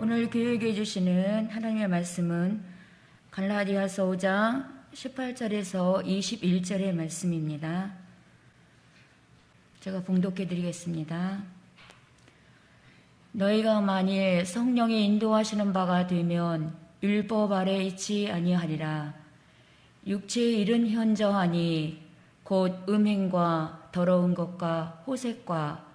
오늘 교육해 주시는 하나님의 말씀은 갈라디아서 5장 18절에서 21절의 말씀입니다. 제가 봉독해 드리겠습니다. 너희가 만일 성령의 인도하시는 바가 되면 율법 아래 있지 아니하리라. 육체의 일은 현저하니 곧 음행과 더러운 것과 호색과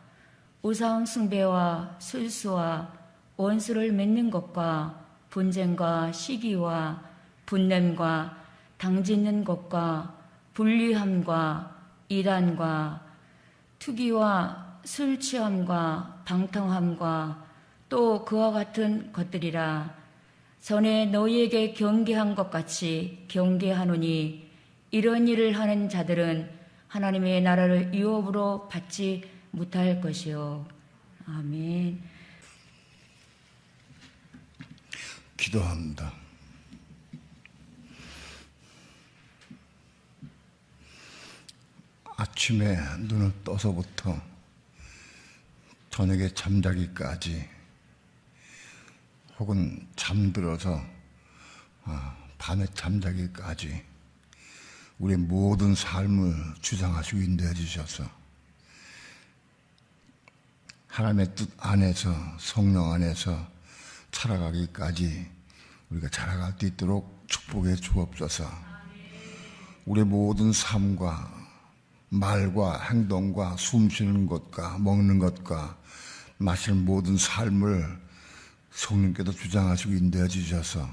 우상 숭배와 술수와 원수를 맺는 것과 분쟁과 시기와 분냄과 당짓는 것과 불리함과 이단과 투기와 술 취함과 방탕함과 또 그와 같은 것들이라. 전에 너희에게 경계한 것 같이 경계하노니 이런 일을 하는 자들은 하나님의 나라를 유업으로 받지 못할 것이요. 아멘. 기도합니다. 아침에 눈을 떠서부터 저녁에 잠자기까지 혹은 잠들어서 밤에 잠자기까지 우리의 모든 삶을 주장하시고 인도해 주셔서 하나님의 뜻 안에서 성령 안에서 살아가기까지 우리가 살아갈 수 있도록 축복해 주옵소서. 우리의 모든 삶과 말과 행동과 숨쉬는 것과 먹는 것과 마시는 모든 삶을 성령께서 주장하시고 인도해 주셔서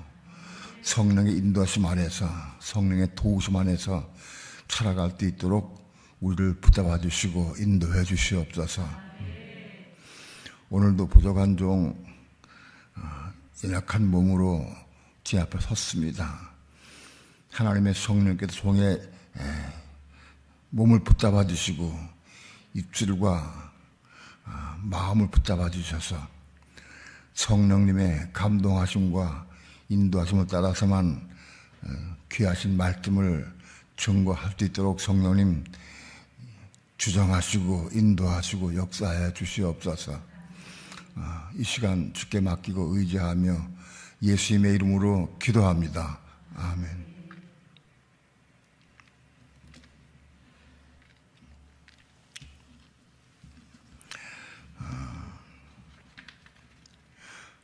성령의 인도하심 안에서 성령의 도우심 안에서 살아갈 수 있도록 우리를 붙잡아 주시고 인도해 주시옵소서. 오늘도 부족한 종 연약한 몸으로 제 앞에 섰습니다. 하나님의 성령께서 종의 몸을 붙잡아 주시고 입술과 마음을 붙잡아 주셔서 성령님의 감동하심과 인도하심을 따라서만 귀하신 말씀을 증거할 수 있도록 성령님 주장하시고 인도하시고 역사하여 주시옵소서. 이 시간 주께 맡기고 의지하며 예수님의 이름으로 기도합니다. 아멘.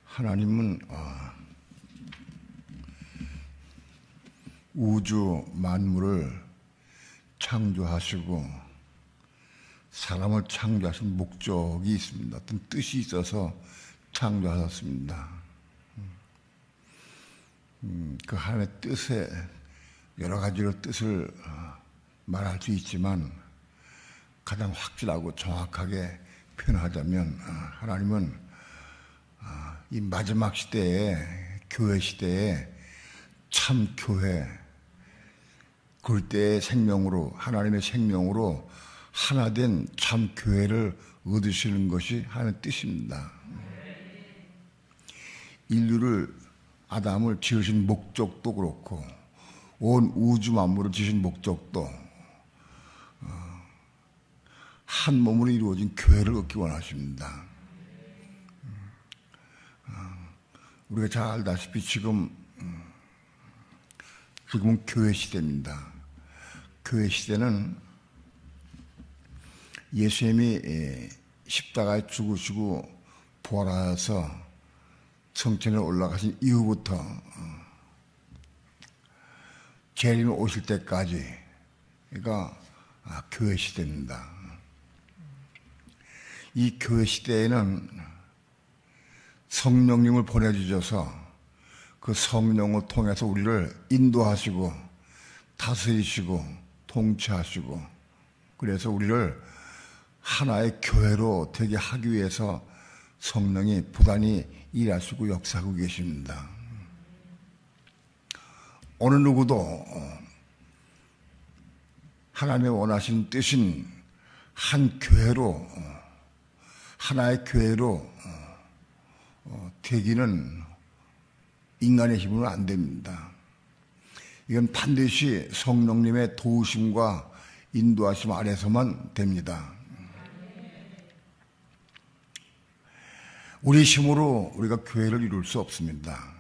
하나님은 우주 만물을 창조하시고 사람을 창조하신 목적이 있습니다. 어떤 뜻이 있어서 창조하셨습니다. 그 하나님의 뜻에 여러 가지로 뜻을 말할 수 있지만 가장 확실하고 정확하게 표현하자면 하나님은 이 마지막 시대에 교회 시대에 참 교회 그 때의 생명으로 하나님의 생명으로 하나된 참 교회를 얻으시는 것이 하나님의 뜻입니다. 인류를 아담을 지으신 목적도 그렇고 온 우주 만물을 지으신 목적도 한 몸으로 이루어진 교회를 얻기 원하십니다. 우리가 잘 알다시피 지금은 교회 시대입니다. 교회 시대는 예수님이 십자가에 죽으시고 부활하여서 성천에 올라가신 이후부터 재림이 오실 때까지가 교회 시대입니다. 이 교회 시대에는 성령님을 보내주셔서 그 성령을 통해서 우리를 인도하시고 다스리시고 통치하시고 그래서 우리를 하나의 교회로 되게 하기 위해서 성령이 부단히 일하시고 역사하고 계십니다. 어느 누구도 하나님의 원하신 뜻인 한 교회로 하나의 교회로 되기는 인간의 힘으로 안 됩니다. 이건 반드시 성령님의 도우심과 인도하심 아래서만 됩니다. 우리 힘으로 우리가 교회를 이룰 수 없습니다.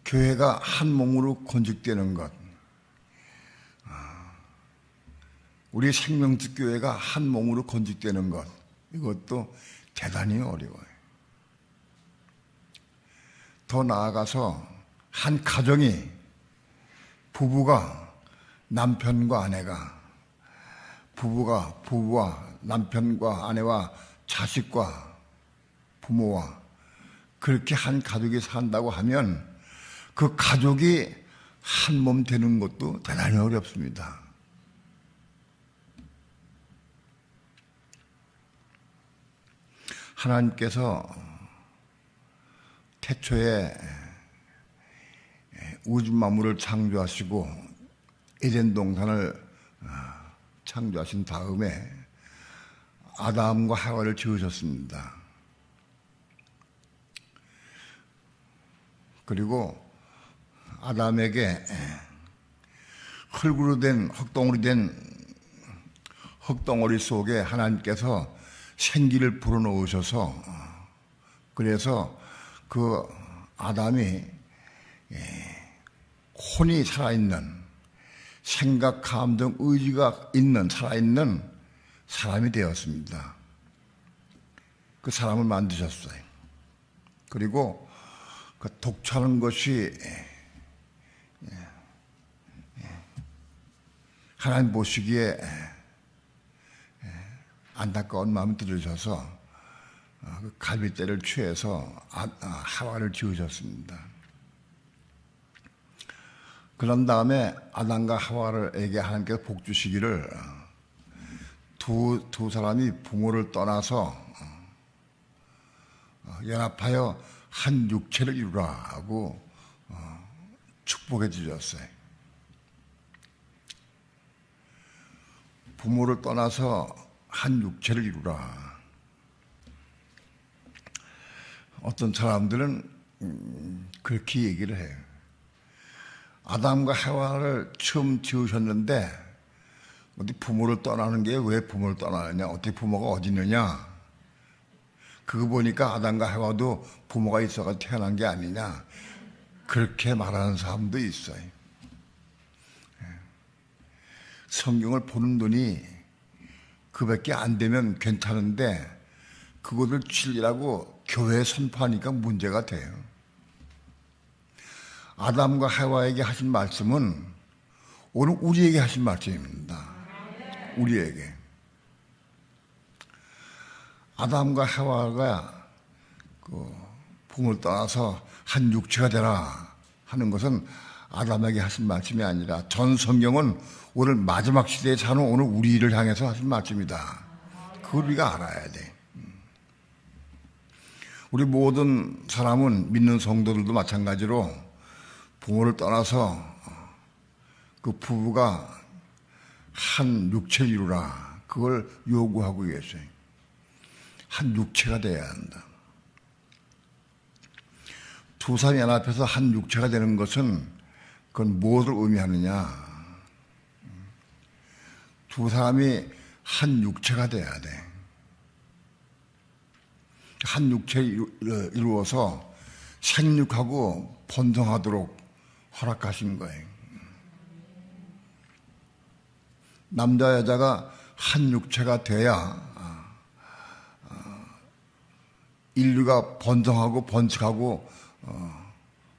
교회가 한 몸으로 건축되는 것, 우리 생명특 교회가 한 몸으로 건축되는 것, 이것도 대단히 어려워요. 더 나아가서 한 가정이, 부부가 남편과 아내가, 부부와 남편과 아내와 자식과 부모와 그렇게 한 가족이 산다고 하면 그 가족이 한 몸 되는 것도 대단히 어렵습니다. 하나님께서 태초에 우주 만물을 창조하시고 에덴 동산을 창조하신 다음에 아담과 하와를 지으셨습니다. 그리고 아담에게 흙으로 된 흙덩어리 속에 하나님께서 생기를 불어넣으셔서, 그래서 그 아담이 혼이 살아있는, 생각, 감정, 의지가 있는, 살아있는 사람이 되었습니다. 그 사람을 만드셨어요. 그리고 그 독차는 것이 하나님 보시기에 안타까운 마음이 들으셔서 그 갈빗대를 취해서 하와를 지으셨습니다. 그런 다음에 아담과 하와에게 하나님께서 복 주시기를 두 사람이 부모를 떠나서 연합하여 한 육체를 이루라 하고 축복해 주셨어요. 부모를 떠나서 한 육체를 이루라. 어떤 사람들은 그렇게 얘기를 해요. 아담과 하와를 처음 지으셨는데 어디 부모를 떠나는 게 왜 부모를 떠나느냐? 어떻게 부모가 어디 있느냐? 그거 보니까 아담과 하와도 부모가 있어가 태어난 게 아니냐? 그렇게 말하는 사람도 있어요. 성경을 보는 눈이 그밖에 안 되면 괜찮은데 그것을 진리라고 교회에 선포하니까 문제가 돼요. 아담과 하와에게 하신 말씀은 오늘 우리에게 하신 말씀입니다. 우리에게. 아담과 하와가 그 부모를 떠나서 한 육체가 되라 하는 것은 아담에게 하신 말씀이 아니라 전 성경은 오늘 마지막 시대에 사는 오늘 우리를 향해서 하신 말씀이다. 그걸 우리가 알아야 돼. 우리 모든 사람은, 믿는 성도들도 마찬가지로 부모를 떠나서 그 부부가 한 육체를 이루라, 그걸 요구하고 계세요. 한 육체가 돼야 한다. 두 사람이 연합해서 한 육체가 되는 것은 그건 무엇을 의미하느냐? 두 사람이 한 육체가 돼야 돼. 한 육체를 이루어서 생육하고 번성하도록 허락하신 거예요. 남자 여자가 한 육체가 돼야 인류가 번성하고 번식하고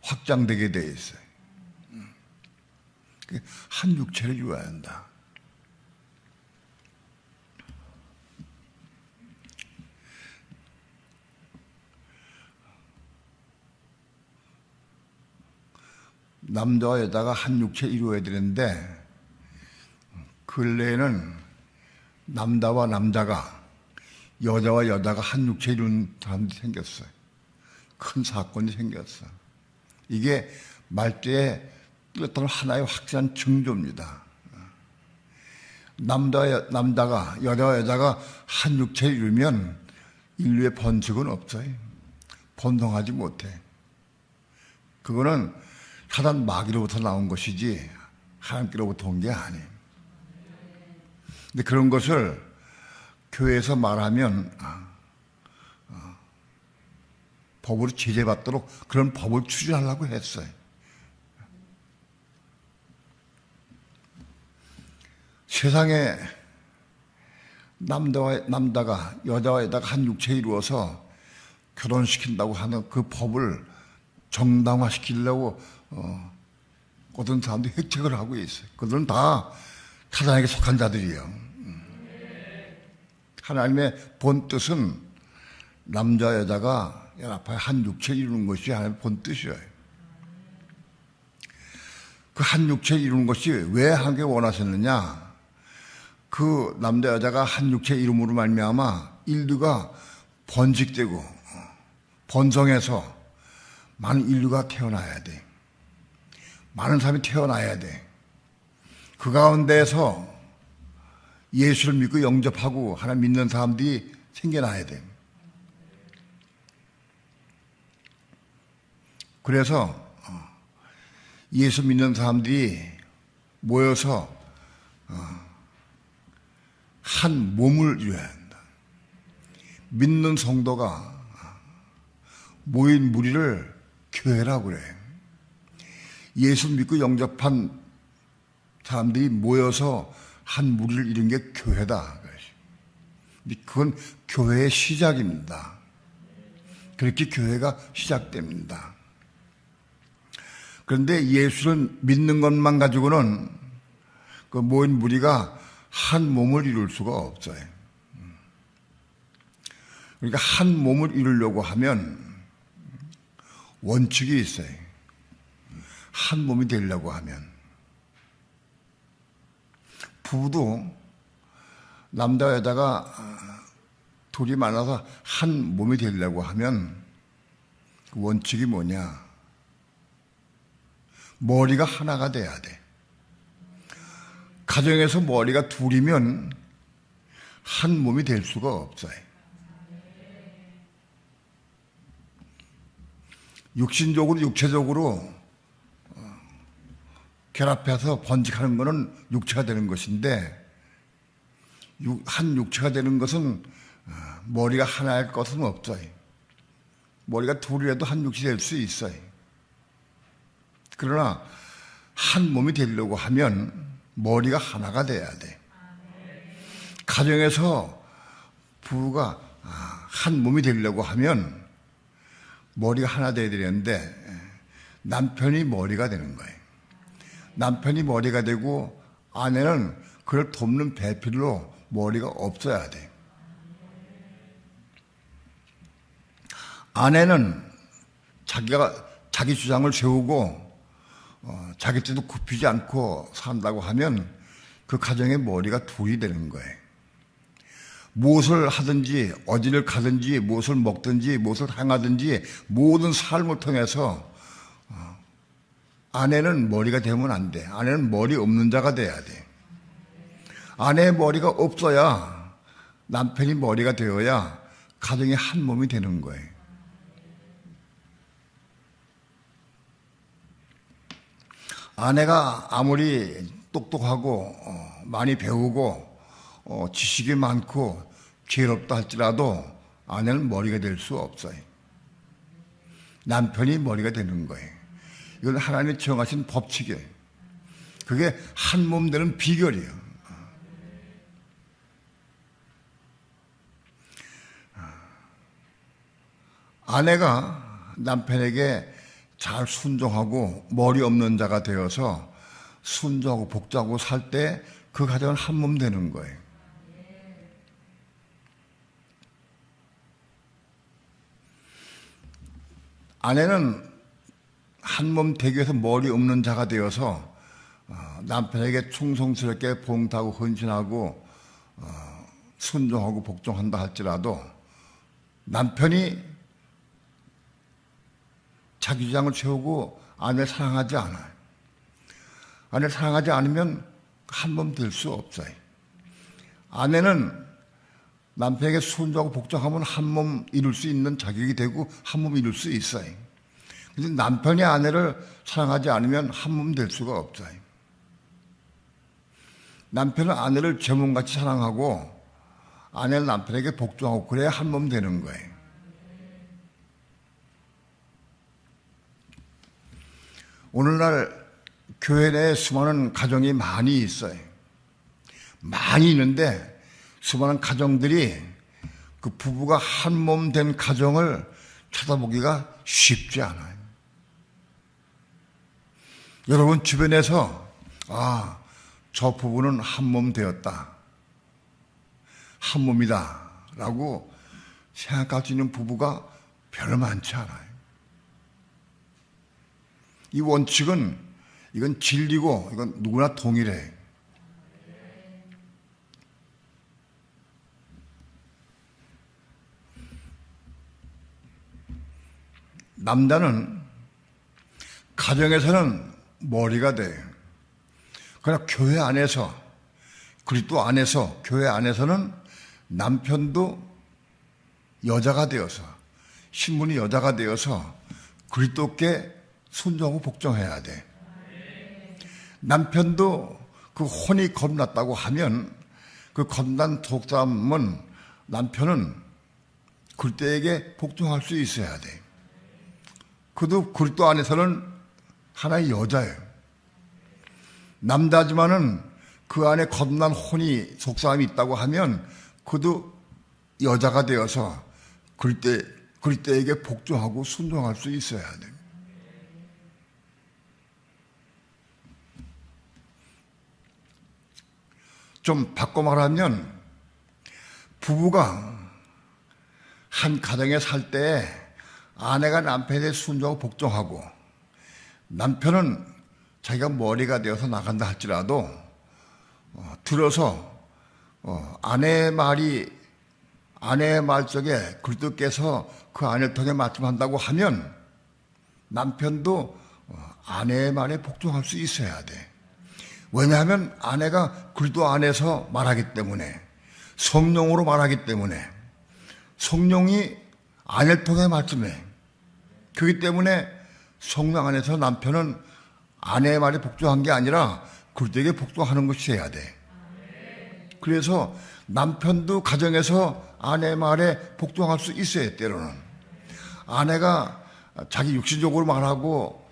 확장되게 돼 있어요. 한 육체를 이루어야 한다. 남자와 여자가 한 육체를 이루어야 되는데 근래에는 남자와 남자가, 여자와 여자가 한 육체를 이루는 사람들이 생겼어요. 큰 사건이 생겼어. 이게 말대의 뚜렷한 하나의 확실한 징조입니다. 남자가, 여자와 여자가 한 육체를 이루면 인류의 번식은 없어요. 번성하지 못해. 그거는 사단 마귀로부터 나온 것이지 하나님께로부터 온 게 아니에요. 근데 그런 것을 교회에서 말하면 법으로 제재받도록 그런 법을 추진하려고 했어요. 세상에 남자가 여자와 여자가 한 육체 이루어서 결혼시킨다고 하는 그 법을 정당화시키려고 어떤 사람들이 획책을 하고 있어요. 그들은 다 사단에게 속한 자들이에요. 하나님의 본 뜻은 남자 여자가 연합하여 한 육체를 이루는 것이 하나님의 본 뜻이에요. 그 한 육체를 이루는 것이 왜 하나님께 원하셨느냐? 그 남자 여자가 한 육체 이름으로 말미암아 인류가 번식되고 번성해서 많은 인류가 태어나야 돼. 많은 사람이 태어나야 돼. 그 가운데에서 예수를 믿고 영접하고 하나님 믿는 사람들이 생겨나야 돼. 그래서 예수 믿는 사람들이 모여서 한 몸을 이루어야 한다. 믿는 성도가 모인 무리를 교회라고 그래. 예수 믿고 영접한 사람들이 모여서 한 무리를 이룬 게 교회다. 그건 교회의 시작입니다. 그렇게 교회가 시작됩니다. 그런데 예수를 믿는 것만 가지고는 그 모인 무리가 한 몸을 이룰 수가 없어요. 그러니까 한 몸을 이루려고 하면 원칙이 있어요. 한 몸이 되려고 하면. 부부도 남자 여자가 둘이 만나서 한 몸이 되려고 하면 그 원칙이 뭐냐? 머리가 하나가 돼야 돼. 가정에서 머리가 둘이면 한 몸이 될 수가 없어요. 육신적으로, 육체적으로 결합해서 번식하는 것은 육체가 되는 것인데, 한 육체가 되는 것은 머리가 하나일 것은 없어요. 머리가 둘이라도 한 육체 될 수 있어요. 그러나 한 몸이 되려고 하면 머리가 하나가 돼야 돼. 가정에서 부부가 한 몸이 되려고 하면 머리가 하나 돼야 되는데 남편이 머리가 되는 거예요. 남편이 머리가 되고 아내는 그를 돕는 배필로 머리가 없어야 돼. 아내는 자기 주장을 세우고 자기 뜻도 굽히지 않고 산다고 하면 그 가정의 머리가 둘이 되는 거예요. 무엇을 하든지 어디를 가든지 무엇을 먹든지 무엇을 행하든지 모든 삶을 통해서 아내는 머리가 되면 안 돼. 아내는 머리 없는 자가 돼야 돼. 아내의 머리가 없어야 남편이 머리가 되어야 가정이 한 몸이 되는 거예요. 아내가 아무리 똑똑하고 많이 배우고 지식이 많고 지혜롭다 할지라도 아내는 머리가 될 수 없어요. 남편이 머리가 되는 거예요. 이건 하나님이 정하신 법칙이에요. 그게 한 몸 되는 비결이에요. 아내가 남편에게 잘 순종하고 머리 없는 자가 되어서 순종하고 복종하고 살 때 그 가정은 한 몸 되는 거예요. 아내는 한 몸 되기 위해서 머리 없는 자가 되어서 남편에게 충성스럽게 봉사하고 헌신하고 순종하고 복종한다 할지라도 남편이 자기 주장을 세우고 아내를 사랑하지 않아요. 아내를 사랑하지 않으면 한 몸 될 수 없어요. 아내는 남편에게 순종하고 복종하면 한 몸 이룰 수 있는 자격이 되고 한 몸 이룰 수 있어요. 그런데 남편이 아내를 사랑하지 않으면 한 몸 될 수가 없어요. 남편은 아내를 제 몸같이 사랑하고 아내는 남편에게 복종하고 그래야 한 몸 되는 거예요. 오늘날 교회 내에 수많은 가정이 많이 있어요. 많이 있는데 수많은 가정들이 그 부부가 한 몸 된 가정을 찾아보기가 쉽지 않아요. 여러분 주변에서 저 부부는 한 몸 되었다, 한 몸이다 라고 생각할 수 있는 부부가 별로 많지 않아요. 이 원칙은 이건 진리고 이건 누구나 동일해. 남자는 가정에서는 머리가 돼요. 그러나 교회 안에서, 그리스도 안에서, 교회 안에서는 남편도 여자가 되어서, 신분이 여자가 되어서 그리스도께 순종하고 복종해야 돼. 남편도 그 혼이 겁났다고 하면 그 겁난 속담은 남편은 그리스도에게 복종할 수 있어야 돼. 그도 그리스도 안에서는 하나의 여자예요. 남자지만은 그 안에 겁난 혼이 속사함이 있다고 하면 그도 여자가 되어서 그리스도에게 복종하고 순종할 수 있어야 돼요. 좀 바꿔 말하면 부부가 한 가정에 살 때 아내가 남편에 순종하고 복종하고 남편은 자기가 머리가 되어서 나간다 할지라도 들어서 아내의 말 쪽에 그리스도께서 그 아내를 통해 말씀한다고 하면 남편도 아내의 말에 복종할 수 있어야 돼. 왜냐하면 아내가 그리스도 안에서 말하기 때문에, 성령으로 말하기 때문에, 성령이 아내를 통해 말씀해. 그렇기 때문에 성령 안에서 남편은 아내의 말에 복종한 게 아니라 그리스도에게 복종하는 것이 돼야 돼. 그래서 남편도 가정에서 아내의 말에 복종할 수 있어야 해. 때로는 아내가 자기 육신적으로 말하고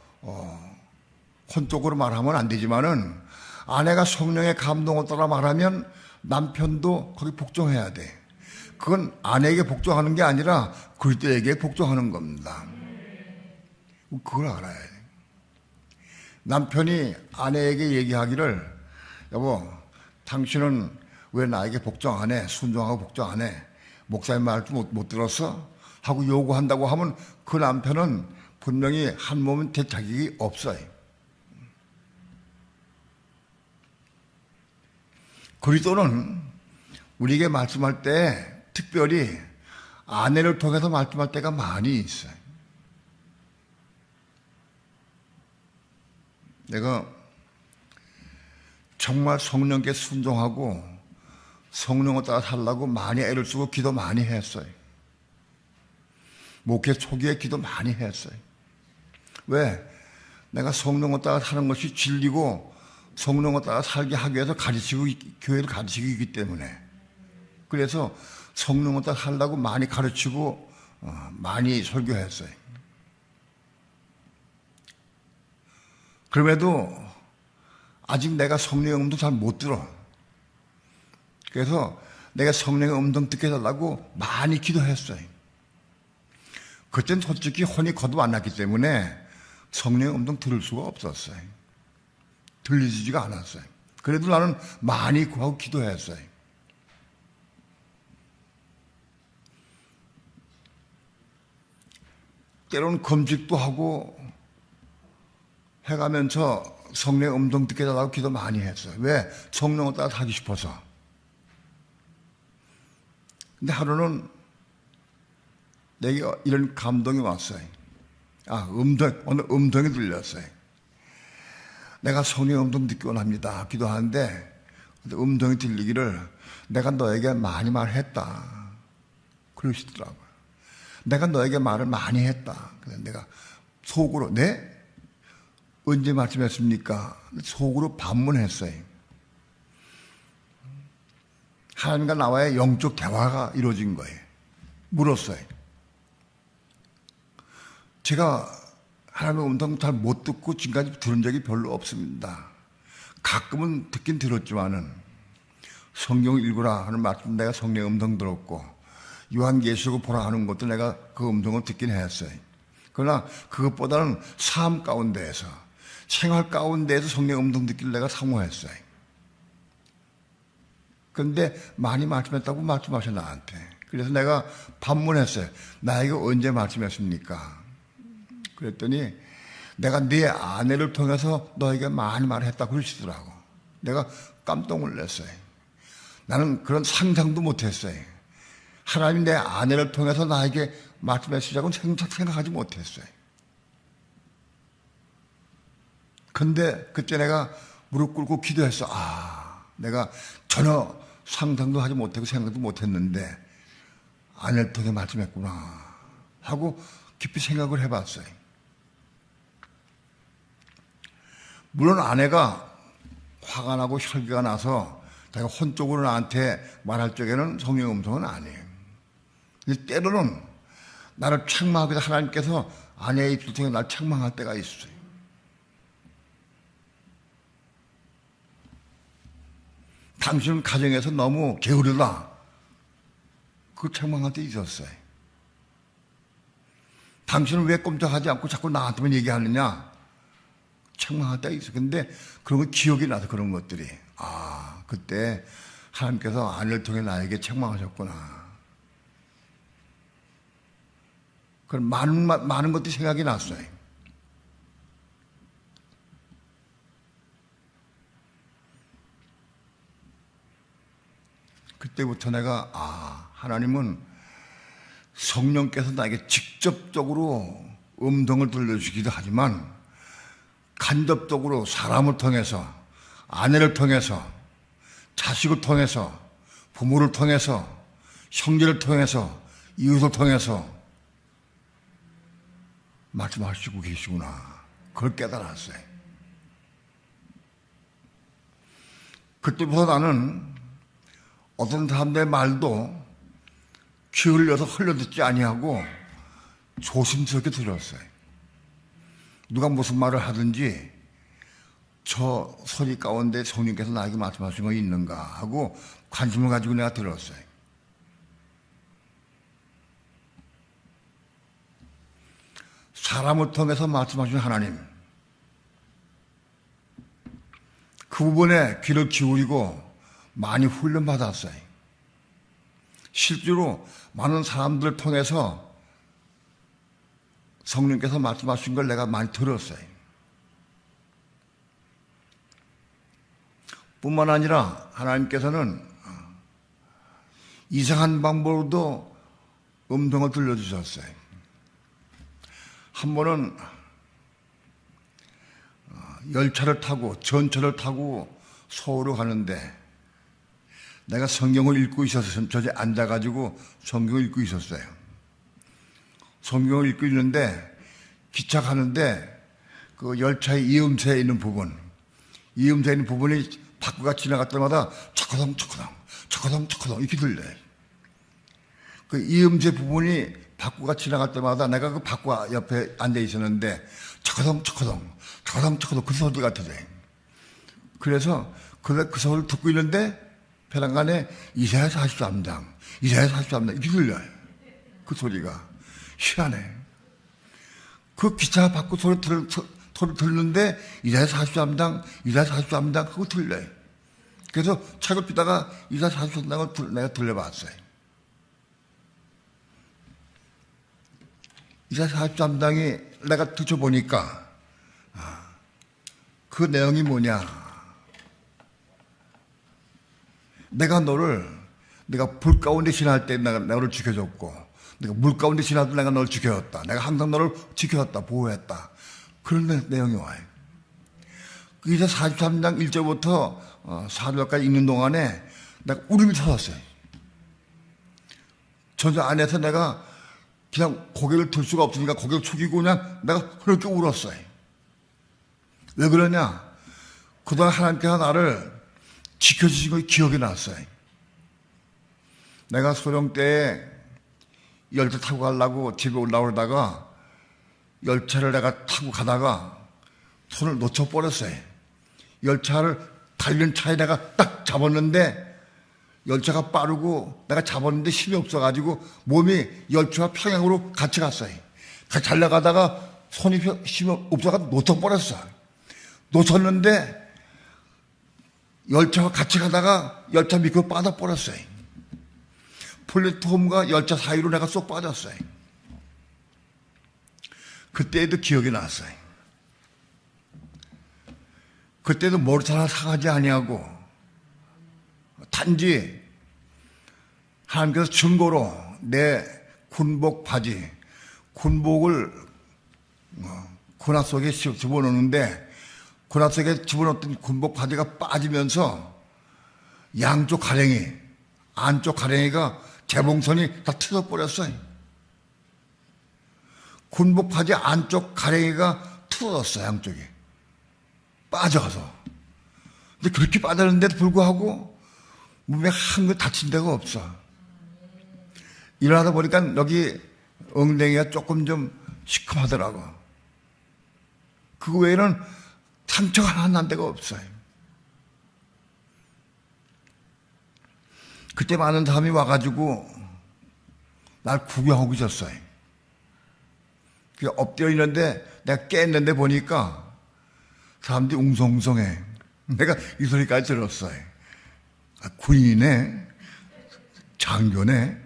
혼적으로 말하면 안 되지만은 아내가 성령의 감동을 따라 말하면 남편도 거기 복종해야 돼. 그건 아내에게 복종하는 게 아니라 그리스도에게 복종하는 겁니다. 그걸 알아야 돼. 남편이 아내에게 얘기하기를, 여보, 당신은 왜 나에게 복종 안 해? 순종하고 복종 안 해? 목사님 말 좀 못 들었어? 하고 요구한다고 하면 그 남편은 분명히 한 몸은 될 자격이 없어요. 그리스도는 우리에게 말씀할 때 특별히 아내를 통해서 말씀할 때가 많이 있어요. 내가 정말 성령께 순종하고 성령을 따라 살라고 많이 애를 쓰고 기도 많이 했어요. 목회 초기에 기도 많이 했어요. 왜? 내가 성령을 따라 사는 것이 진리고 성령을 따라 살게 하기 위해서 교회를 가르치기 때문에. 그래서 성령을 따라 살라고 많이 가르치고 많이 설교했어요. 그럼에도 아직 내가 성령의 음성 잘 못 들어. 그래서 내가 성령의 음성 듣게 해달라고 많이 기도했어요. 그때는 솔직히 혼이 거듭 안 났기 때문에 성령의 음성 들을 수가 없었어요. 들리지가 않았어요. 그래도 나는 많이 구하고 기도했어요. 때로는 검직도 하고 해가면서 성령의 음성 듣게 해달라고 기도 많이 했어요. 왜? 성령을 따라 하기 싶어서. 근데 하루는 내게 이런 감동이 왔어요. 오늘 음성이 들렸어요. 내가 성령의 음성 듣기 원합니다. 기도하는데 음성이 들리기를 내가 너에게 많이 말했다. 그러시더라고요. 내가 너에게 말을 많이 했다. 그래서 내가 속으로, 네? 언제 말씀했습니까? 속으로 반문했어요. 하나님과 나와의 영적 대화가 이루어진 거예요. 물었어요. 제가 하나님의 음성 잘 못 듣고 지금까지 들은 적이 별로 없습니다. 가끔은 듣긴 들었지만은 성경을 읽으라 하는 말씀 내가 성령의 음성 들었고 요한계시록 보라 하는 것도 내가 그 음성을 듣긴 했어요. 그러나 그것보다는 삶 가운데에서 생활 가운데에서 성령의 음성 듣기를 내가 사모했어요. 그런데 많이 말씀했다고 말씀하셔 나한테. 그래서 내가 반문했어요. 나에게 언제 말씀했습니까? 그랬더니 내가 네 아내를 통해서 너에게 많이 말했다고 그러시더라고. 내가 깜짝 놀랐어요. 나는 그런 상상도 못했어요. 하나님이 내 아내를 통해서 나에게 말씀하시자고는 생각하지 못했어요. 근데 그때 내가 무릎 꿇고 기도했어. 내가 전혀 상상도 하지 못하고 생각도 못했는데 아내를 통해 말씀했구나 하고 깊이 생각을 해봤어요. 물론 아내가 화가 나고 혈기가 나서 자기가 혼적으로 나한테 말할 적에는 성령의 음성은 아니에요. 때로는 나를 책망하기도 하나님께서 아내의 입술 통해 나를 책망할 때가 있어요. 당신은 가정에서 너무 게으르다. 그 책망할 때 있었어요. 당신은 왜 꼼짝하지 않고 자꾸 나한테만 얘기하느냐. 책망할 때가 있어요. 근데 그런 거 기억이 나서 그런 것들이. 그때 하나님께서 아내를 통해 나에게 책망하셨구나. 그런 많은 것들이 생각이 났어요. 그때부터 내가 하나님은 성령께서 나에게 직접적으로 음성을 들려주기도 하지만 간접적으로 사람을 통해서 아내를 통해서 자식을 통해서 부모를 통해서 형제를 통해서 이웃을 통해서 말씀하시고 계시구나. 그걸 깨달았어요. 그때부터 나는 어떤 사람들의 말도 귀 흘려서 흘려듣지 아니하고 조심스럽게 들었어요. 누가 무슨 말을 하든지 저 소리 가운데 성령께서 나에게 말씀하신 거 있는가 하고 관심을 가지고 내가 들었어요. 사람을 통해서 말씀하신 하나님, 그 부분에 귀를 기울이고 많이 훈련받았어요. 실제로 많은 사람들을 통해서 성령께서 말씀하신 걸 내가 많이 들었어요. 뿐만 아니라 하나님께서는 이상한 방법으로도 음성을 들려주셨어요. 한 번은 열차를 타고 전철을 타고 서울로 가는데 내가 성경을 읽고 있었어요. 저기 앉아가지고 성경을 읽고 있었어요. 성경을 읽고 있는데 기차 가는데 그 열차의 이음새에 있는 부분이 바퀴가 지나갈 때마다 초코동 이렇게 들려요. 그 이음새 부분이 바퀴가 지나갈 때마다 내가 그 바퀴 옆에 앉아 있었는데 초코동 그 소리가 들려요. 그래서 그 소리를 듣고 있는데 배란간에 이사야 43장 이렇게 들려요. 그 소리가 희한해. 그 기차 바퀴 소리 들는데 이사야 43장 그거 들려요. 그래서 책을 피다가 이사야 43장을 내가 들려봤어요. 이사야 43장이 내가 들춰보니까 그 내용이 뭐냐. 내가 불 가운데 지날 때 내가 너를 지켜줬고, 내가 물 가운데 지날 때 내가 너를 지켜줬다. 내가 항상 너를 지켜줬다, 보호했다. 그런 내용이 와요. 이제 43장 1절부터 4절까지 읽는 동안에 내가 울음이 터졌어요. 전혀 안에서 내가 그냥 고개를 들 수가 없으니까 고개를 숙이고 그냥 내가 그렇게 울었어요. 왜 그러냐? 그동안 하나님께서 나를 지켜주신 것이 기억이 났어요. 내가 소령 때에 열차 타고 가려고 집에 올라오다가 열차를 내가 타고 가다가 손을 놓쳐버렸어요. 열차를 달리는 차에 내가 딱 잡았는데 열차가 빠르고 내가 잡았는데 힘이 없어가지고 몸이 열차와 평행으로 같이 갔어요. 같이 달려가다가 손이 힘이 없어가지고 놓쳐버렸어. 놓쳤는데 열차와 같이 가다가 열차 밑으로 빠져버렸어요. 플랫폼과 열차 사이로 내가 쏙 빠졌어요. 그때도 기억이 났어요. 그때도 머리털 하나 상하지 아니하고 단지 하나님께서 증거로 내 군복 바지, 군복을 군화 속에 집어넣는데 군화 속에 집어넣었던 군복 바지가 빠지면서 양쪽 가랭이, 안쪽 가랭이가 재봉선이 다 틀어버렸어요. 군복 바지 안쪽 가랭이가 틀어졌어요. 양쪽이 빠져가서. 근데 그렇게 빠졌는데도 불구하고 몸에 한 거 다친 데가 없어. 일어나다 보니까 여기 엉덩이가 조금 좀 시큼하더라고. 그 외에는 상처가 하나 난 데가 없어요. 그때 많은 사람이 와가지고 날 구경하고 있었어요. 엎드려 있는데 내가 깼는데 보니까 사람들이 웅성웅성해. 내가 이 소리까지 들었어요. 아, 군인이네, 장교네,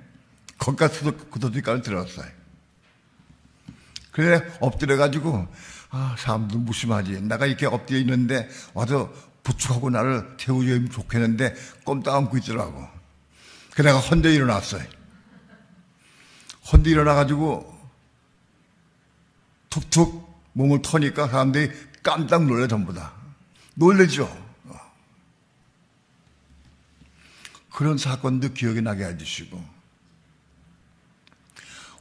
거기까지 그 소리까지 들었어요. 그래 엎드려가지고 사람들 무심하지. 내가 이렇게 엎드려 있는데 와서 부축하고 나를 태워주면 좋겠는데 꼼짝 않고 있더라고. 그래 내가 헌데 일어났어요. 헌데 일어나가지고 툭툭 몸을 터니까 사람들이 깜짝 놀래. 전부 다 놀래죠. 그런 사건도 기억이 나게 해주시고,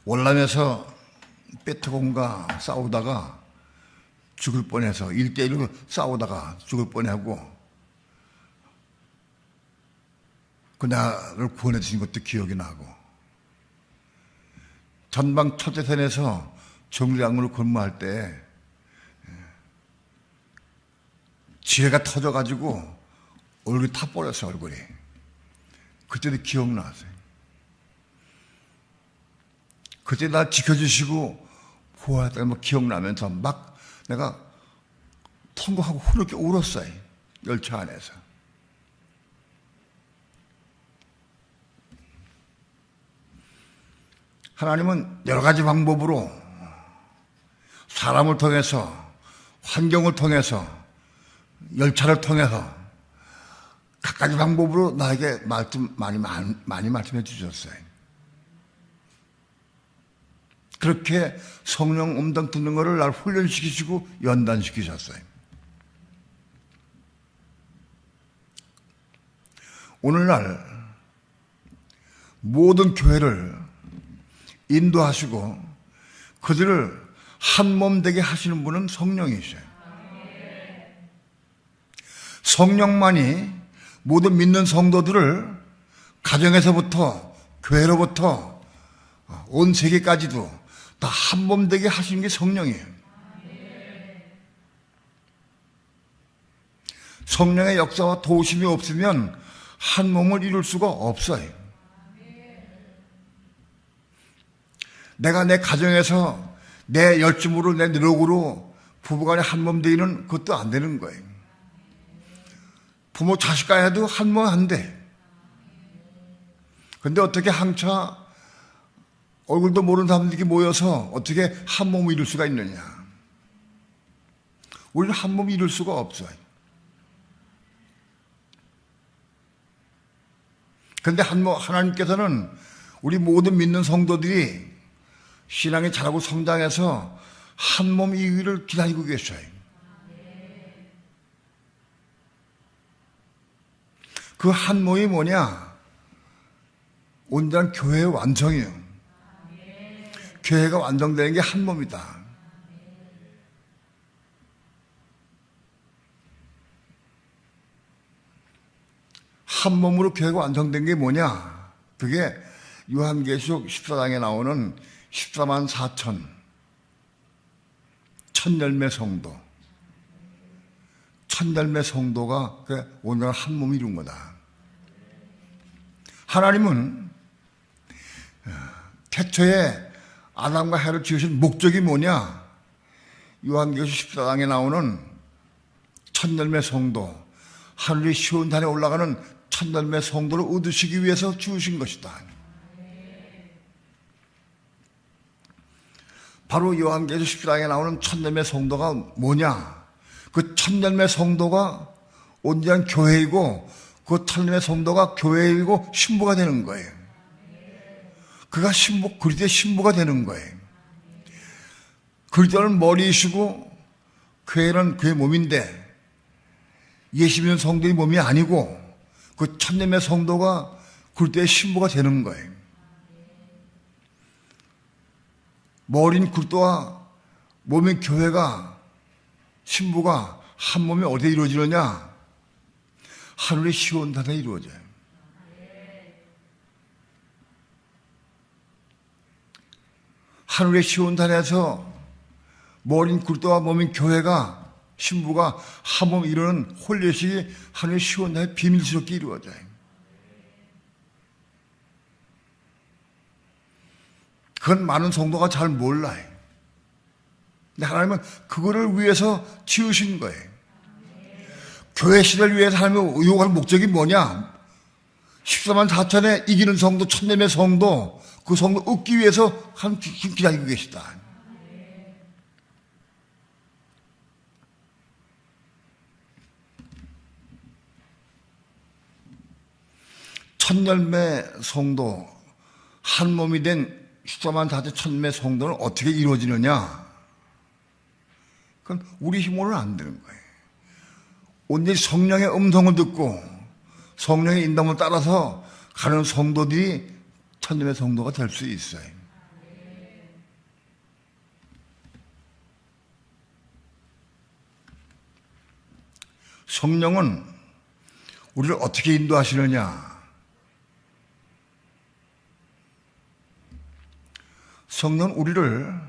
월남에서 베트공과 싸우다가 죽을 뻔해서 1대1로 싸우다가 죽을 뻔하고 그 나를 구원해 주신 것도 기억이 나고, 전방 첫째선에서 정류장으로 근무할 때 지혜가 터져가지고 얼굴이 타버렸어. 얼굴이. 그때도 기억나세요. 그때 날 지켜주시고 보호했다는 거 기억나면서 막 내가 통곡하고 흐르게 울었어요. 열차 안에서. 하나님은 여러 가지 방법으로 사람을 통해서, 환경을 통해서, 열차를 통해서 각가지 방법으로 나에게 많이 말씀해 주셨어요. 그렇게 성령 음성 듣는 것을 날 훈련시키시고 연단시키셨어요. 오늘날 모든 교회를 인도하시고 그들을 한 몸 되게 하시는 분은 성령이셔요. 성령만이 모든 믿는 성도들을 가정에서부터 교회로부터 온 세계까지도 다 한 몸 되게 하시는 게 성령이에요. 성령의 역사와 도우심이 없으면 한 몸을 이룰 수가 없어요. 내가 내 가정에서 내 열심으로, 내 노력으로 부부간에 한 몸 되기는 그것도 안 되는 거예요. 부모 자식 간에도 한 몸 안 돼. 근데 어떻게 항차 얼굴도 모르는 사람들이 모여서 어떻게 한 몸을 이룰 수가 있느냐. 우리는 한 몸을 이룰 수가 없어요. 근데 하나님께서는 우리 모든 믿는 성도들이 신앙이 자라고 성장해서 한 몸 이기를 기다리고 계셔요. 그 한 몸이 뭐냐? 온전한 교회의 완성이에요. 교회가 완성되는 게 한 몸이다. 한 몸으로 교회가 완성된 게 뭐냐? 그게 요한계시록 14장에 나오는 14만 4천 천열매 성도, 천열매 성도가 오늘 한 몸이 이룬 거다. 하나님은 태초에 아담과 해를 지으신 목적이 뭐냐? 요한계시록 14장에 나오는 천열매 성도, 하늘의 시온산에 올라가는 천열매 성도를 얻으시기 위해서 지으신 것이다. 바로 요한계시록 14장에 나오는 천열매 성도가 뭐냐? 그 천열매 성도가 온전한 교회이고 그 천열매 성도가 교회이고 신부가 되는 거예요. 그가 신부, 그리스도의 신부가 되는 거예요. 그리스도는 머리이시고 교회는 그의 몸인데 예수 믿는 성도의 몸이 아니고 그 천년의 성도가 그리스도의 신부가 되는 거예요. 머리인 그리스도와 몸인 교회가, 신부가 한 몸이 어디에 이루어지느냐? 하늘의 시온산에 이루어져요. 하늘의 시온산에서 머리인 그리스도와 몸인 교회가, 신부가 한 몸 이루는 홀례식이 하늘의 시온산에 비밀스럽게 이루어져요. 그건 많은 성도가 잘 몰라요. 근데 하나님은 그거를 위해서 지으신 거예요. 교회 시대를 위해서 하나님이 요구하는 목적이 뭐냐? 14만 4천에 이기는 성도, 천년의 성도, 그 성도 얻기 위해서 한 기다리고 계시다. 천열매 성도, 한 몸이 된 14만 4천 천매 성도는 어떻게 이루어지느냐? 그건 우리 힘으로는 안 되는 거예요. 온전히 성령의 음성을 듣고 성령의 인도를 따라서 가는 성도들이 천년의 성도가 될 수 있어요. 성령은 우리를 어떻게 인도하시느냐? 성령은 우리를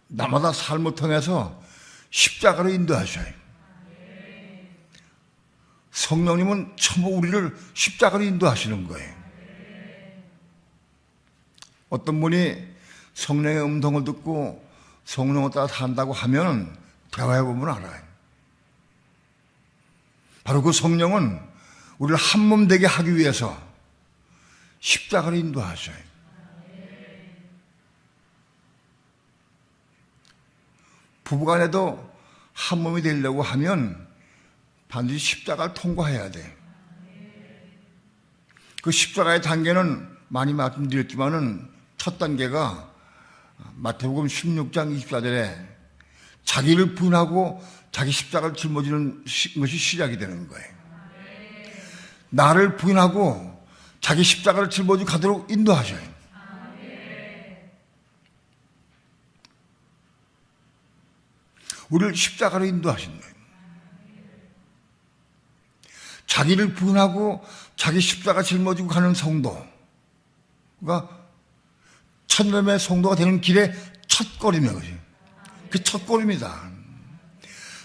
날마다 삶을 통해서 십자가로 인도하셔요. 성령님은 전부 우리를 십자가로 인도하시는 거예요. 어떤 분이 성령의 음성을 듣고 성령을 따라 산다고 하면 대화해보면 알아요. 바로 그 성령은 우리를 한 몸 되게 하기 위해서 십자가로 인도하셔요. 부부간에도 한 몸이 되려고 하면 반드시 십자가를 통과해야 돼. 그 십자가의 단계는 많이 말씀드렸지만은 첫 단계가 마태복음 16장 24절에 자기를 부인하고 자기 십자가를 짊어지는 것이 시작이 되는 거예요. 나를 부인하고 자기 십자가를 짊어지고 가도록 인도하셔요. 우리를 십자가로 인도하신 거예요. 자기를 부인하고 자기 십자가 짊어지고 가는 성도가 천년의 성도가 되는 길의 첫걸음이에요. 그 첫걸음이다.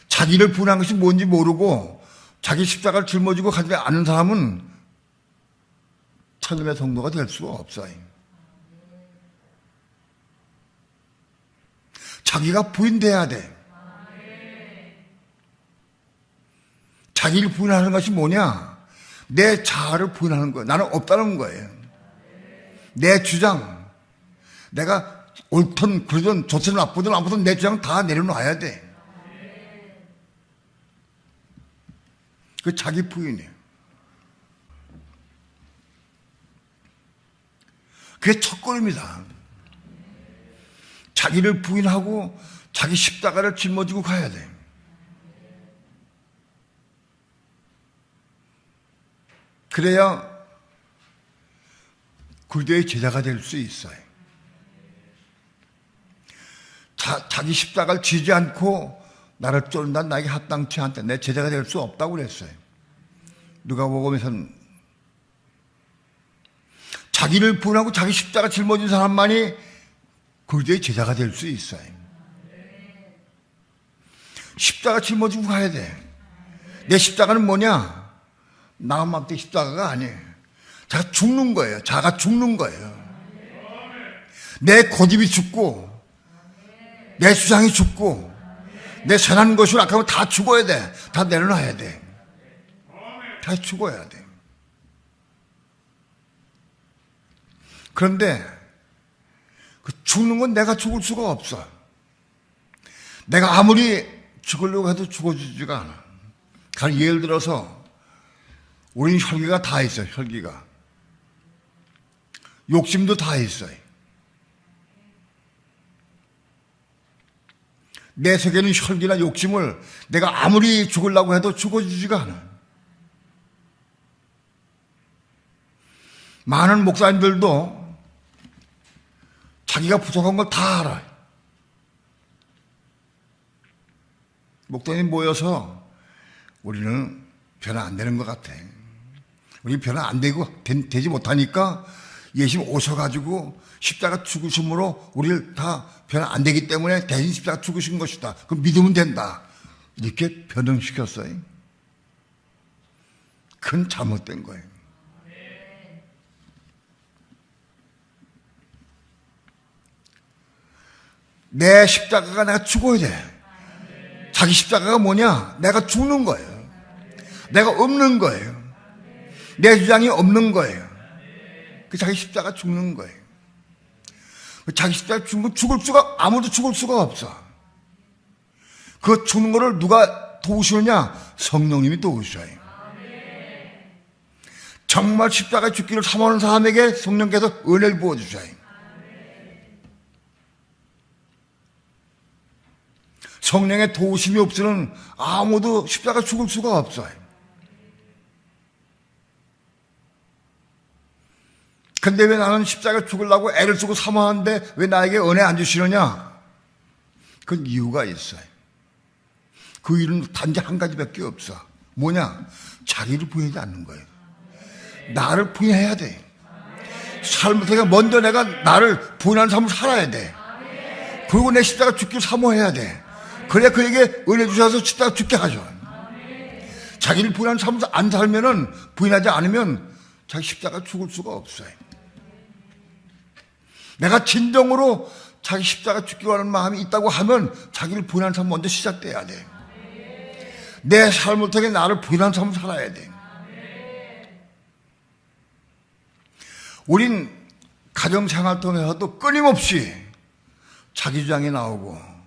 자기를 부인한 것이 뭔지 모르고 자기 십자가를 짊어지고 가지 않은 사람은 천년의 성도가 될 수가 없어요. 자기가 부인돼야 돼. 자기를 부인하는 것이 뭐냐? 내 자아를 부인하는 거예요. 나는 없다는 거예요. 내 주장, 내가 옳든 그러든 좋든 나쁘든 아무튼 내 주장 다 내려놔야 돼. 그 자기 부인이에요. 그게 첫걸음이다. 자기를 부인하고 자기 십자가를 짊어지고 가야 돼. 그래야 그리스도의 제자가 될 수 있어요. 자기 십자가를 지지 않고 나를 쫓는다 나에게 합당치 않다. 내 제자가 될 수 없다고 그랬어요. 누가복음에서는 자기를 부인하고 자기 십자가 짊어진 사람만이 그리스도의 제자가 될 수 있어요. 십자가 짊어지고 가야 돼. 내 십자가는 뭐냐? 나만의 십자가가 아니에요. 자가 죽는 거예요. 자가 죽는 거예요. 내 고집이 죽고 내 주장이 죽고 내 선한 것을 아까면 다 죽어야 돼. 다 내려놔야 돼. 다 죽어야 돼. 그런데 그 죽는 건 내가 죽을 수가 없어. 내가 아무리 죽으려고 해도 죽어지지가 않아. 예를 들어서 우리는 혈기가 다 있어요. 혈기가. 욕심도 다 있어요. 내 속에는 혈기나 욕심을 내가 아무리 죽으려고 해도 죽어지지가 않아. 많은 목사님들도 자기가 부족한 걸 다 알아요. 목사님 모여서 우리는 변화 안 되는 것 같아. 우리 변화 안 되고 되지 못하니까 예수님 오셔가지고 십자가 죽으심으로 우리를 다 변화 안 되기 때문에 대신 십자가 죽으신 것이다. 그럼 믿으면 된다. 이렇게 변형시켰어요. 큰 잘못된 거예요. 내 십자가가 내가 죽어야 돼. 자기 십자가가 뭐냐? 내가 죽는 거예요. 내가 없는 거예요. 내 주장이 없는 거예요. 그 자기 십자가 죽는 거예요. 자기 십자가 죽을 수가, 아무도 죽을 수가 없어. 그 죽는 거를 누가 도우시느냐? 성령님이 도우셔요. 정말 십자가에 죽기를 사모하는 사람에게 성령께서 은혜를 부어주셔요. 성령의 도우심이 없으면 아무도 십자가 죽을 수가 없어요. 근데 왜 나는 십자가 죽으려고 애를 쓰고 사모하는데 왜 나에게 은혜 안 주시느냐? 그 이유가 있어요. 그 이유는 단지 한 가지밖에 없어. 뭐냐? 자기를 부인하지 않는 거예요. 나를 부인해야 돼. 삶에서 먼저 내가 나를 부인하는 삶을 살아야 돼. 그리고 내 십자가 죽기를 사모해야 돼. 그래야 그에게 은혜 주셔서 십자가 죽게 하죠. 자기를 부인하는 삶을 안 살면은, 부인하지 않으면 자기 십자가 죽을 수가 없어요. 내가 진정으로 자기 십자가 죽기 원하는 마음이 있다고 하면 자기를 부인하는 삶 먼저 시작돼야 돼. 내 삶을 통해 나를 부인하는 삶을 살아야 돼. 우린 가정생활 통해서도 끊임없이 자기 주장이 나오고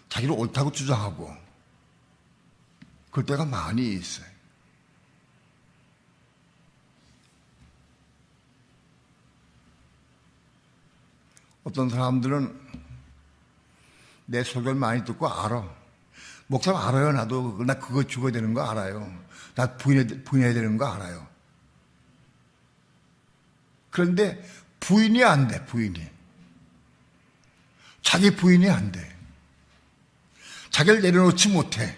자기를 옳다고 주장하고 그럴 때가 많이 있어요. 어떤 사람들은 내 설교를 많이 듣고 알아. 목사님 알아요. 나도 나 그거 죽어야 되는 거 알아요. 나 부인해야 되는 거 알아요. 그런데 부인이 안 돼. 부인이. 자기 부인이 안 돼. 자기를 내려놓지 못해.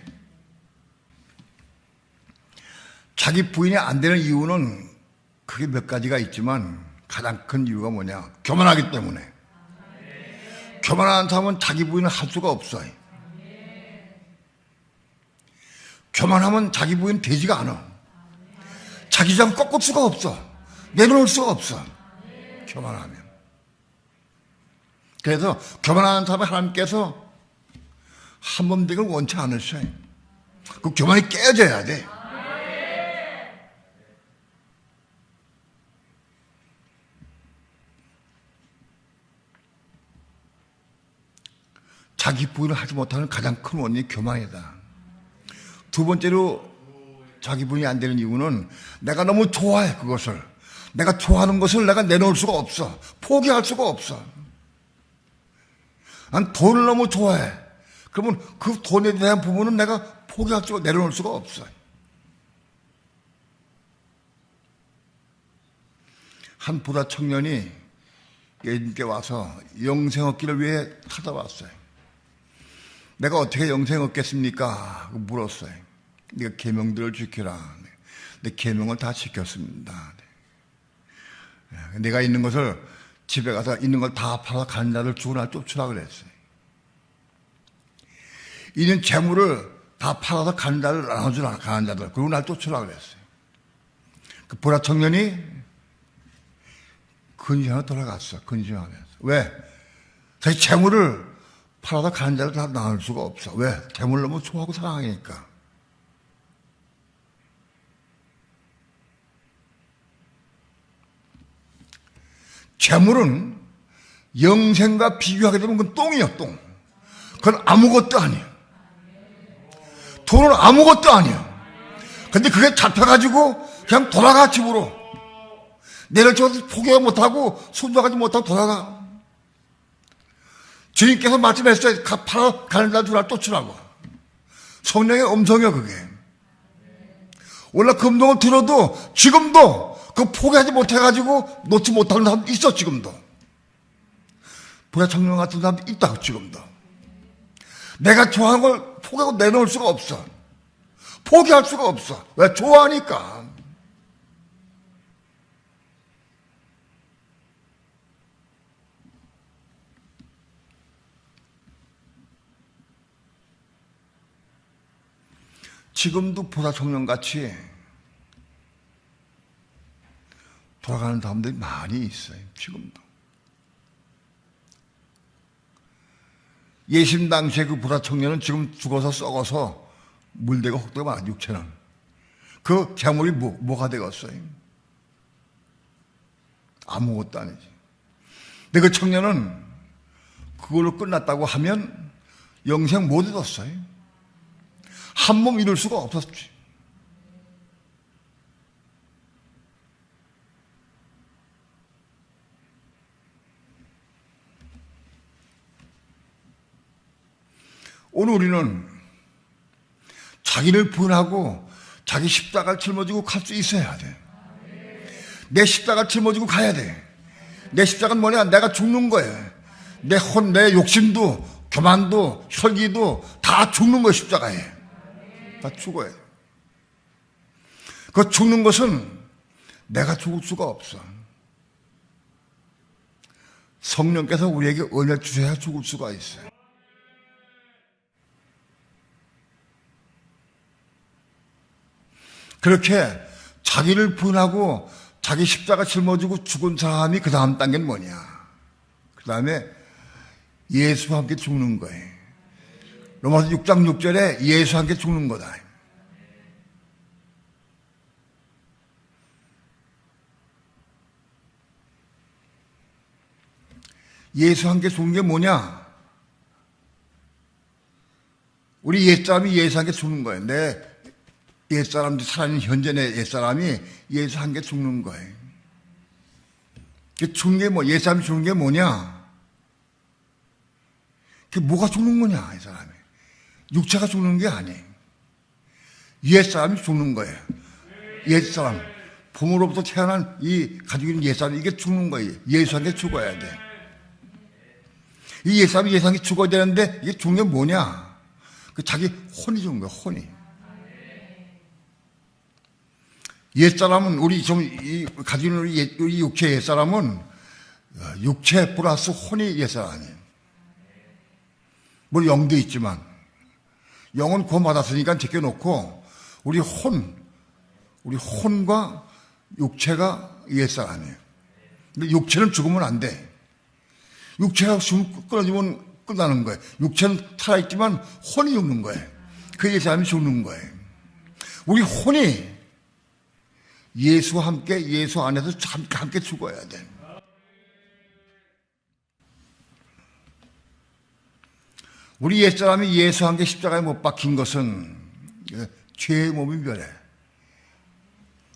자기 부인이 안 되는 이유는 그게 몇 가지가 있지만 가장 큰 이유가 뭐냐? 교만하기 때문에. 교만한 사람은 자기 부인을 할 수가 없어요. 교만하면 자기 부인 되지가 않아. 자기 주장 꺾을 수가 없어. 내려놓을 수가 없어. 교만하면. 그래서 교만한 사람을 하나님께서 한 번 되길 원치 않으셔요. 그 교만이 깨져야 돼. 자기 부인을 하지 못하는 가장 큰 원인이 교만이다. 두 번째로 자기 부인이 안 되는 이유는 내가 너무 좋아해. 그것을 내가 좋아하는 것을 내가 내놓을 수가 없어. 포기할 수가 없어. 난 돈을 너무 좋아해. 그러면 그 돈에 대한 부분은 내가 포기할 수가, 내려놓을 수가 없어. 한 부다 청년이 예수님께 와서 영생 얻기를 위해 찾아왔어요. 내가 어떻게 영생 얻겠습니까? 물었어요. 네가 계명들을 지키라. 내 계명을 다 지켰습니다. 내가 있는 것을 집에 가서 있는 걸 다 팔아서 가는 자들 죽은 날 쫓으라 그랬어요. 있는 재물을 다 팔아서 가는 자들 나눠주라, 가는 자들. 그리고 날 쫓으라 그랬어요. 그 보라 청년이 근시안으로 돌아갔어. 근시안에서. 왜? 자기 재물을 팔아서 가는 자들 다 나눌 수가 없어. 왜? 재물을 너무 좋아하고 사랑하니까. 재물은 영생과 비교하게 되면 그건 똥이야, 똥. 그건 아무것도 아니야. 돈은 아무것도 아니야. 근데 그게 잡혀가지고 그냥 돌아가, 집으로. 내를 저어서 포기하지 못하고 손잡아지 못하고 돌아가. 주님께서 말씀했어요. 팔아 가는 자 주라 쫓으라고. 성령의 음성이야, 그게. 원래 금동을 들어도 지금도 그 포기하지 못해가지고 놓지 못하는 사람 있어, 지금도. 부자 청년 같은 사람도 있다고, 지금도. 내가 좋아하는 걸 포기하고 내놓을 수가 없어. 포기할 수가 없어. 왜? 좋아하니까. 지금도 부자 청년같이 돌아가는 사람들이 많이 있어요. 지금도. 예심 당시에 그 부자 청년은 지금 죽어서 썩어서 물되고 흙되고 많아, 육체는. 그 재물이 뭐가 되겠어요? 아무것도 아니지. 근데 그 청년은 그걸로 끝났다고 하면 영생 못 얻었어요. 한 몸 이룰 수가 없었지. 오늘 우리는 자기를 부인하고 자기 십자가를 짊어지고 갈 수 있어야 돼. 내 십자가를 짊어지고 가야 돼. 내 십자가는 뭐냐? 내가 죽는 거예요. 내 혼, 내 욕심도, 교만도, 혈기도 다 죽는 거예요, 십자가에. 다 죽어야 돼. 그 죽는 것은 내가 죽을 수가 없어. 성령께서 우리에게 은혜 주셔야 죽을 수가 있어요. 그렇게 자기를 부인하고 자기 십자가 짊어지고 죽은 사람이 그 다음 단계는 뭐냐? 그 다음에 예수와 함께 죽는 거예요. 로마서 6장 6절에 예수와 함께 죽는 거다. 예수와 함께 죽는 게 뭐냐? 우리 옛사람이 예수와 함께 죽는 거예요. 내 옛사람, 살아있는 현재 내 옛사람이 예수와 함께 죽는 거예요. 죽는 게 뭐, 옛사람이 죽는 게 뭐냐? 그게 뭐가 죽는 거냐, 이 사람이. 육체가 죽는 게 아니에요. 옛사람이 죽는 거예요. 옛사람. 부모로부터 태어난 이 가지고 있는 옛사람, 이게 죽는 거예요. 예수한테 죽어야 돼. 이 옛사람이 예수한테 죽어야 되는데 이게 죽는 게 뭐냐? 그 자기 혼이 죽는 거예요, 혼이. 옛사람은 우리 가지고 있는 우리 육체 옛사람은 육체 플러스 혼이 옛사람이에요. 물론 영도 있지만 영은 구원받았으니까 제껴놓고 우리 혼과 육체가 옛사람이에요. 근데 육체는 죽으면 안 돼. 육체가 끊어지면 끝나는 거예요. 육체는 살아있지만 혼이 죽는 거예요. 그 옛사람이 죽는 거예요. 우리 혼이 예수와 함께, 예수 안에서 함께 죽어야 돼. 우리 옛사람이 예수와 함께 십자가에 못 박힌 것은 죄의 몸이 멸해.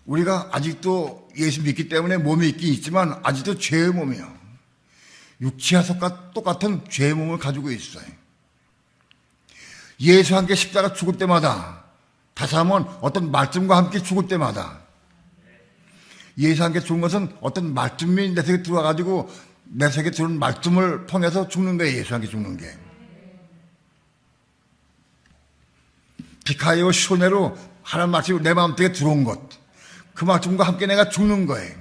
우리가 아직도 예수 믿기 때문에 몸이 있긴 있지만 아직도 죄의 몸이요. 육체와 똑같은 죄의 몸을 가지고 있어요. 예수와 함께 십자가 죽을 때마다, 다시 한번 어떤 말씀과 함께 죽을 때마다, 예수와 함께 죽은 것은 어떤 말씀이 내 속에 들어와가지고 내 속에 들어온 말씀을 통해서 죽는 거예요. 예수와 함께 죽는 게. 비카이오 쇼네로 하나님 말씀이 내 마음속에 들어온 것, 그 말씀과 함께 내가 죽는 거예요.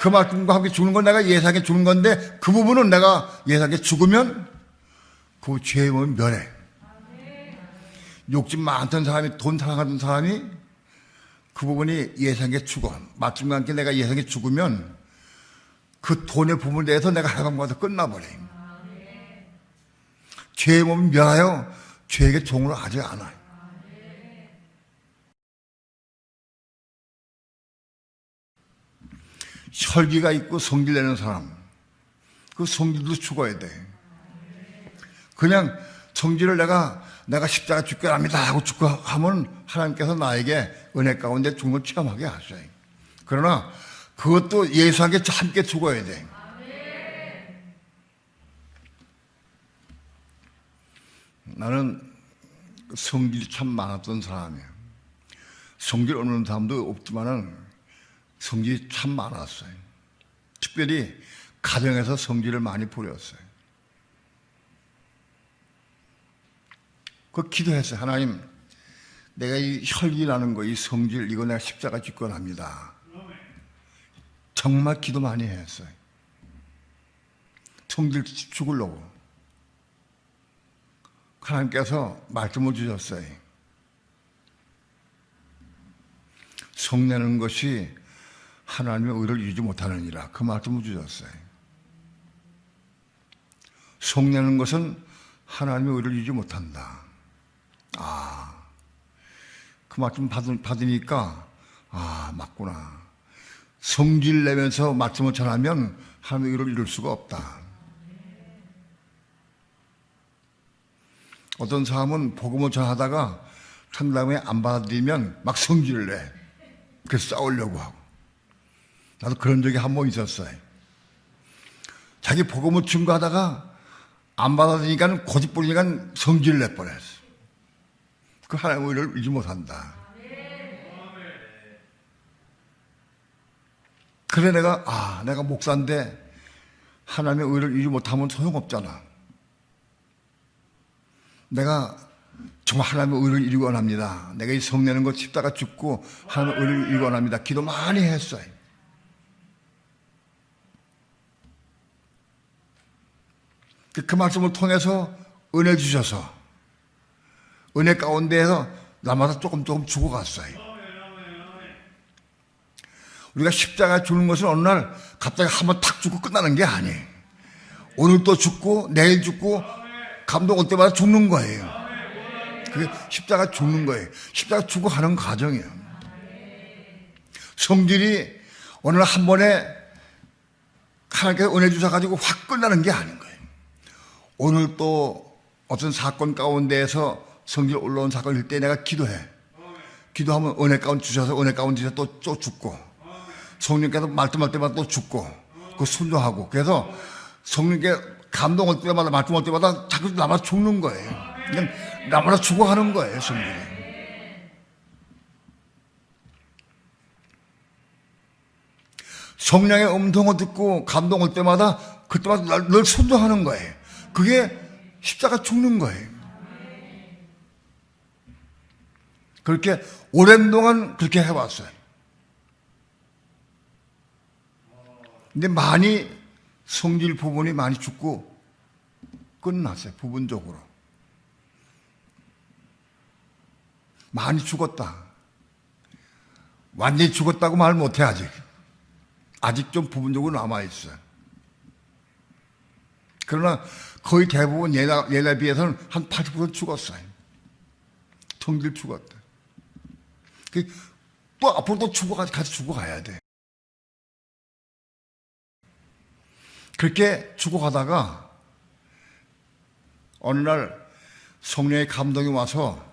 그 말씀과 함께 죽는 건 내가 예상해 죽는 건데 그 부분은 내가 예상해 죽으면 그 죄의 몸은 면해. 욕심 많던 사람이, 돈 사랑하던 사람이 그 부분이 예상해 죽어. 말씀과 함께 내가 예상해 죽으면 그 돈의 부분에 대해서 내가 해방받아서 끝나버려. 죄의 몸은 면하여 죄에게 종으로 하지 않아요. 혈기가 있고 성질 내는 사람, 그 성질도 죽어야 돼. 그냥 성질을 내가 십자가 죽게 합니다 하고 죽고 하면 하나님께서 나에게 은혜 가운데 죽는 걸 체험하게 하셔요. 그러나 그것도 예수에게 함께 죽어야 돼. 나는 성질이 참 많았던 사람이에요. 성질 없는 사람도 없지만은 성질이 참 많았어요. 특별히 가정에서 성질을 많이 부렸어요. 그 기도했어요. 하나님, 내가 이 혈기라는 거, 이 성질, 이거 내가 십자가 짓고 납니다. 정말 기도 많이 했어요. 성질 죽으려고. 하나님께서 말씀을 주셨어요. 성내는 것이 하나님의 의를 이루지 못하느니라. 그 말씀을 주셨어요. 성내는 것은 하나님의 의를 이루지 못한다. 그 말씀 받으니까 맞구나. 성질 내면서 말씀을 전하면 하나님의 의를 이룰 수가 없다. 어떤 사람은 복음을 전하다가 상담에 안 받아들이면 막 성질을 내. 그래서 싸우려고 하고. 나도 그런 적이 한 번 있었어요. 자기 복음을 증거하다가 안 받아들이니까 고집 부리니까 성질을 내버렸어. 그 하나님의 의를 이루지 못한다. 그래 내가 목사인데 하나님의 의를 이루지 못하면 소용없잖아. 내가 정말 하나님의 의를 이루기 원합니다. 내가 이 성내는 것 십자가 죽고 하나님의 의를 이루기 원합니다. 기도 많이 했어요. 그 말씀을 통해서 은혜 주셔서 은혜 가운데에서 나마다 조금 죽어갔어요. 우리가 십자가 죽는 것은 어느 날 갑자기 한번 탁 죽고 끝나는 게 아니에요. 오늘 또 죽고 내일 죽고 감동 올 때마다 죽는 거예요. 그게 십자가 죽는 거예요. 십자가 죽고 가는 과정이에요. 성질이 어느 날 한 번에 하나님께서 은혜 주셔가지고 확 끝나는 게 아닌 거예요. 오늘 또 어떤 사건 가운데에서 성질 올라온 사건일 때 내가 기도해. 기도하면 은혜 가운데 주셔서 은혜 가운데 주셔서 또 죽고 성령께서 말씀할 때마다 또 죽고 그 순종하고 그래서 성령께 감동 올 때마다 말씀 올 때마다 자꾸 나마다 죽는 거예요. 나마다 죽어가는 거예요. 성질이. 성령의 음성을 듣고 감동 올 때마다 그때마다 늘 순종하는 거예요. 그게 십자가 죽는 거예요. 그렇게 오랜 동안 그렇게 해왔어요. 근데 많이 성질 부분이 많이 죽고 끝났어요. 부분적으로. 많이 죽었다. 완전히 죽었다고 말 못해 아직. 아직 좀 부분적으로 남아있어요. 그러나 거의 대부분 옛날에 비해서는 한 80% 죽었어요. 성질 죽었다. 또 앞으로 또 같이 죽어가야 돼. 그렇게 죽어가다가 어느 날 성령의 감동이 와서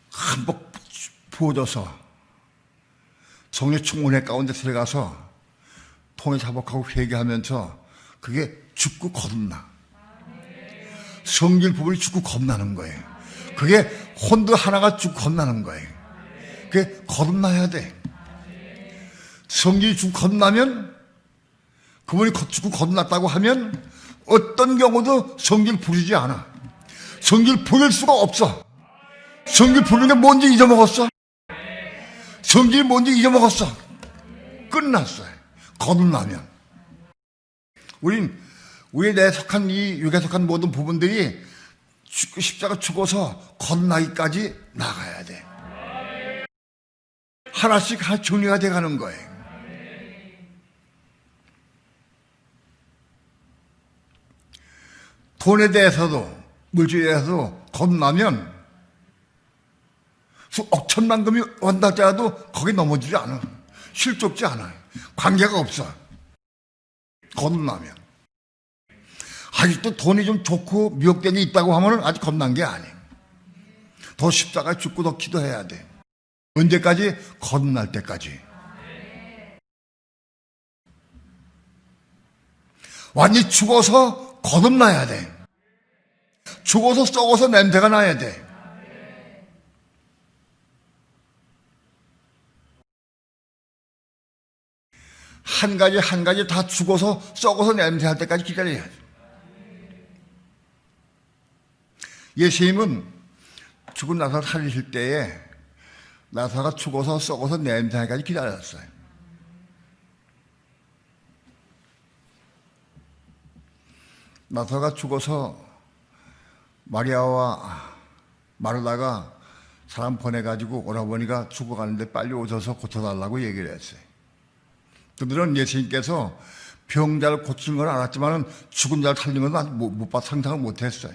한번 부어져서 성령 충만의 가운데 들어가서 통해 자복하고 회개하면서 그게 죽고 거듭나. 성질 부분이 죽고 겁나는 거예요. 그게 혼도 하나가 죽고 겁나는 거예요. 그게 거듭나야 돼. 성질이 죽고 겁나면 그분이 죽고 거듭났다고 하면 어떤 경우도 성질 부리지 않아. 성질 부릴 수가 없어. 성질 부리는 게 뭔지 잊어먹었어. 성질이 뭔지 잊어먹었어. 끝났어요. 거듭나면. 우리 내 속한 이 육에 속한 모든 부분들이 십자가 죽어서 거듭나기까지 나가야 돼. 하나씩 정리가 돼가는 거예요. 돈에 대해서도 물질에 대해서도 거듭나면 수억 천만금이 온다 할지라도 거기 넘어지지 않아. 실족지 않아요. 관계가 없어. 거듭나면. 아직도 돈이 좀 좋고 미혹된 게 있다고 하면 아직 겁난 게 아니에요. 더 십자가에 죽고 더 기도해야 돼. 언제까지? 거듭날 때까지. 완전히 죽어서 거듭나야 돼. 죽어서 썩어서 냄새가 나야 돼. 한 가지 다 죽어서 썩어서 냄새할 때까지 기다려야 돼. 예수님은 죽은 나사를 살리실 때에 나사가 죽어서 썩어서 냄새까지 기다렸어요. 나사가 죽어서 마리아와 마르다가 사람 보내가지고 오라버니가 죽어가는데 빨리 오셔서 고쳐달라고 얘기를 했어요. 그들은 예수님께서 병자를 고치는 건 알았지만 죽은 자를 살리는 건 아직 못 봐, 상상을 못했어요.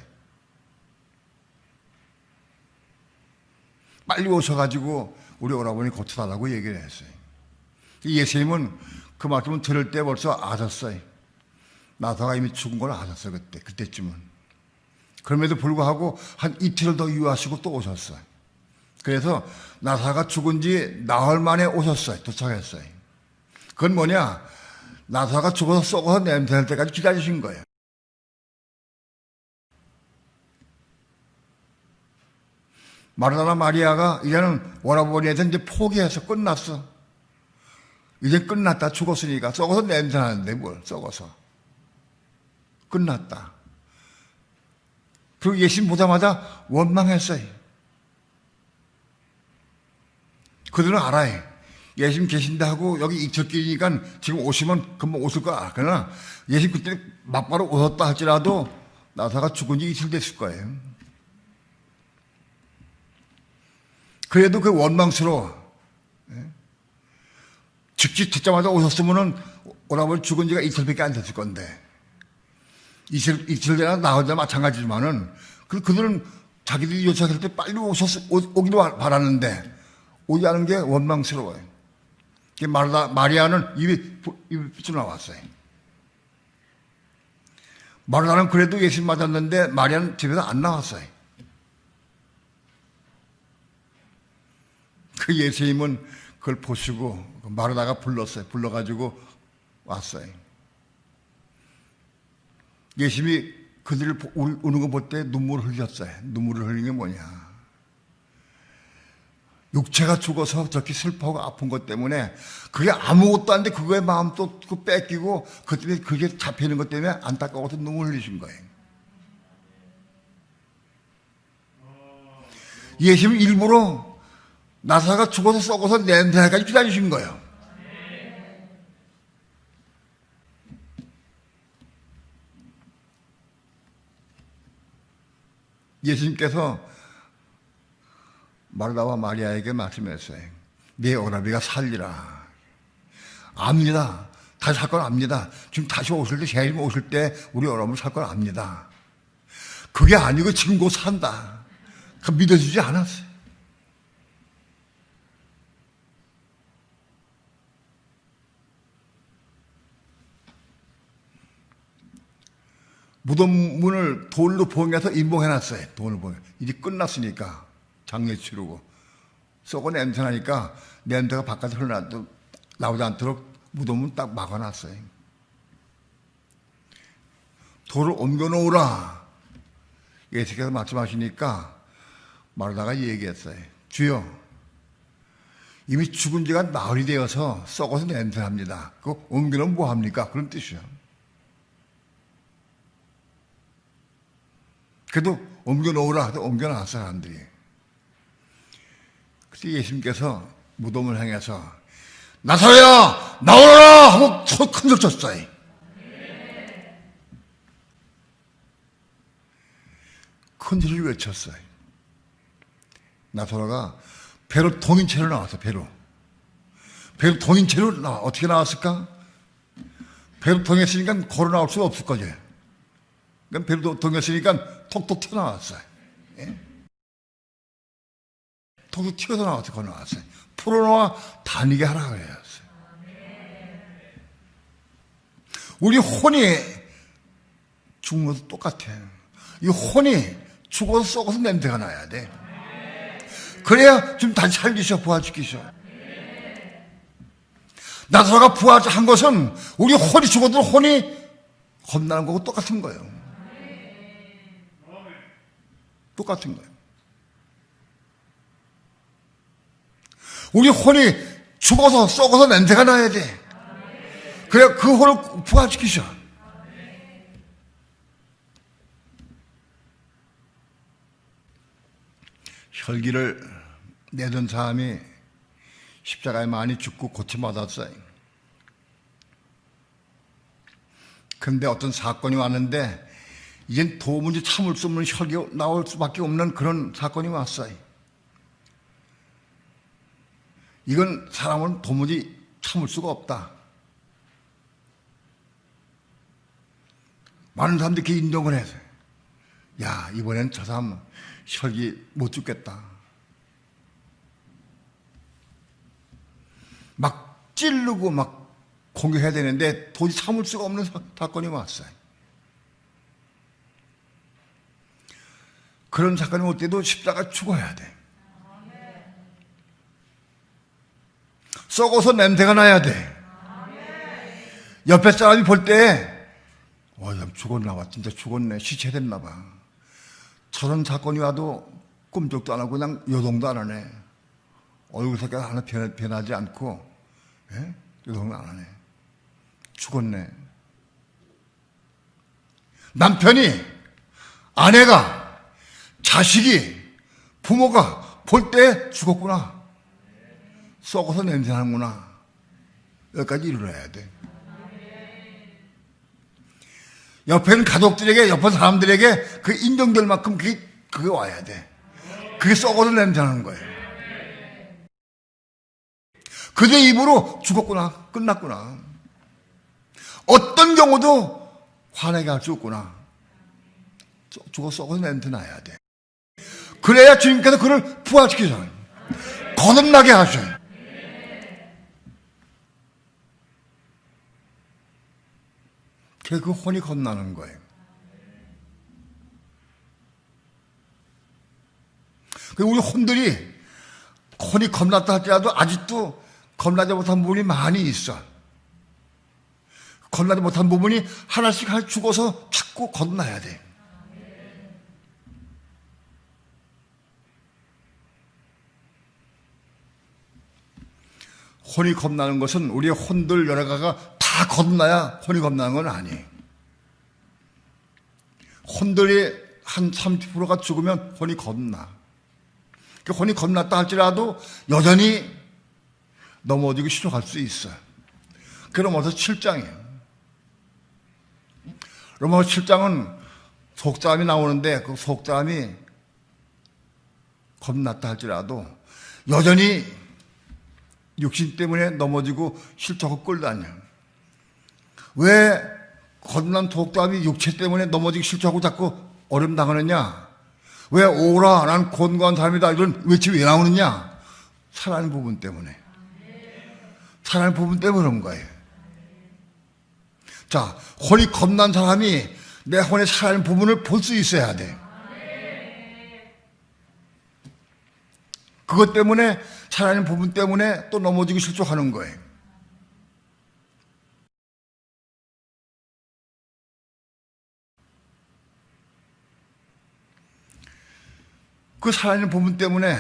빨리 오셔가지고 우리 오라버니 고쳐달라고 얘기를 했어요. 예수님은 그 말씀을 들을 때 벌써 아셨어요. 나사가 이미 죽은 걸 아셨어요. 그때쯤은. 그럼에도 불구하고 한 이틀을 더 유하시고 또 오셨어요. 그래서 나사가 죽은 지 나흘 만에 오셨어요. 도착했어요. 그건 뭐냐? 나사가 죽어서 썩어서 냄새날 때까지 기다리신 거예요. 마르다나 마리아가 이제는 오라버니에서 이제 포기해서 끝났어. 이제 끝났다. 죽었으니까. 썩어서 냄새나는데 뭘 썩어서. 끝났다. 그리고 예수님 보자마자 원망했어요. 그들은 알아요. 예수님 계신다 하고 여기 이틀길이니까 지금 오시면 금방 오실 거 알아. 그러나 예수님 그때 막바로 오셨다 할지라도 나사가 죽은 지 이틀 됐을 거예요. 그래도 그 원망스러워. 즉시 듣자마자 오셨으면은 오라버니 죽은 지가 이틀밖에 안 됐을 건데. 이틀 전에 나오자 마찬가지지만은 그들은 자기들이 요청할 때 빨리 오기도 바라는데 오지 않은 게 원망스러워요. 마리아는 입이 삐져 나왔어요. 마르다는 그래도 예수님 맞았는데 마리아는 집에서 안 나왔어요. 그 예수님은 그걸 보시고 마르다가 불렀어요. 불러가지고 왔어요. 예수님이 그들을 우는 거 볼 때 눈물을 흘렸어요. 눈물을 흘린 게 뭐냐? 육체가 죽어서 저렇게 슬퍼하고 아픈 것 때문에 그게 아무것도 아닌데 그거에 마음 또 뺏기고 그 때문에 그게 잡히는 것 때문에 안타까워서 눈물 흘리신 거예요. 예수님 일부러 나사가 죽어서 썩어서 냄새까지 기다리신 거예요. 예수님께서 마르다와 마리아에게 말씀했어요. 네 오라비가 살리라. 압니다. 다시 살 건 압니다. 지금 다시 오실 때, 재림 오실 때 우리 오라비 살 건 압니다. 그게 아니고 지금 곧 산다. 그 믿어지지 않았어요. 무덤 문을 돌로 봉해서 임봉해놨어요. 돌을 봉해. 이제 끝났으니까 장례 치르고 썩어 냄새 나니까 냄새가 바깥에 나오지 않도록 무덤은 딱 막아놨어요. 돌을 옮겨놓으라. 예수께서 말씀하시니까 마르다가 얘기했어요. 주여, 이미 죽은 지가 나흘이 되어서 썩어서 냄새납니다. 그거 옮겨놓으면 뭐합니까? 그런 뜻이요. 그래도 옮겨놓으라 해도 옮겨놨어, 사람들이. 그때 예수님께서 무덤을 향해서 나사로야 나오라 하고 큰 소리 쳤어요. 큰 소리를 외쳤어요. 나사로가 배로 동인체로 나왔어. 배로 동인체로 나와. 어떻게 나왔을까? 배로 동했으니까 걸어 나올 수가 없을 거지. 그러니까 배로 동했으니까 톡톡 튀어나왔어요. 예? 톡톡 튀어서 나왔어요. 걸어 나왔어요. 풀어놓아 다니게 하라 그랬어요. 우리 혼이 죽은 것도 똑같아요. 이 혼이 죽어서 썩어서 냄새가 나야 돼. 그래야 좀 다시 살기셔, 부활시키셔. 나사로가 부활한 것은 우리 혼이 죽어도 혼이 겁나는 거고 똑같은 거예요. 똑같은 거예요. 우리 혼이 죽어서 썩어서 냄새가 나야 돼. 그래야 그 혼을 부활시키셔. 혈기를 내던 사람이 십자가에 많이 죽고 고침받았어요. 그런데 어떤 사건이 왔는데 이젠 도무지 참을 수 없는 혈기가 나올 수밖에 없는 그런 사건이 왔어요. 이건 사람은 도무지 참을 수가 없다. 많은 사람들이 이렇게 인정을 해서 야, 이번엔 저 사람 혈기 못 죽겠다. 막 찌르고 막 공격해야 되는데 도저히 참을 수가 없는 사건이 왔어요. 그런 사건이 올 때도 십자가 죽어야 돼. 썩어서 냄새가 나야 돼. 옆에 사람이 볼 때 죽었나 봐. 진짜 죽었네. 시체됐나 봐. 저런 사건이 와도 꿈쩍도 안 하고 그냥 요동도 안 하네. 얼굴 색깔 하나 변하지 않고 요동도 안 하네. 죽었네. 남편이, 아내가, 자식이, 부모가 볼 때 죽었구나. 썩어서 냄새나는구나. 여기까지 이르러야 돼. 옆에 있는 가족들에게, 옆에 사람들에게 그 인정될 만큼 그게 와야 돼. 그게 썩어서 냄새나는 거예요. 그대 입으로 죽었구나. 끝났구나. 어떤 경우도 화나게 할 수 없구나. 죽어 썩어서 냄새나야 돼. 그래야 주님께서 그를 부활시키셔요. 거듭나게 하셔요. 그 혼이 겁나는 거예요. 우리 혼들이 혼이 겁났다 할지라도 아직도 겁나지 못한 부분이 많이 있어. 겁나지 못한 부분이 하나씩 죽어서 자꾸 겁나야 돼. 혼이 겁나는 것은 우리의 혼들 여러 가지가 다 겁나야 혼이 겁나는 건 아니에요. 혼들이 한 30%가 죽으면 혼이 겁나. 그 혼이 겁났다 할지라도 여전히 넘어지고 실족할 수 있어요. 그 로마서 7장이에요. 로마서 7장은 속담이 나오는데 그 속담이 겁났다 할지라도 여전히 육신 때문에 넘어지고 실족하고 끌다녀. 왜 거듭난 속담이 육체 때문에 넘어지기 실족하고 자꾸 어려움 당하느냐? 왜 오라 난 권고한 사람이다 이런 외침이 왜 나오느냐? 살아있는 부분 때문에. 살아있는 부분 때문에 그런 거예요. 자, 혼이 겁난 사람이 내 혼의 살아있는 부분을 볼 수 있어야 돼. 그것 때문에 살아있는 부분 때문에 또 넘어지고 실족하는 거예요. 그 살아있는 부분 때문에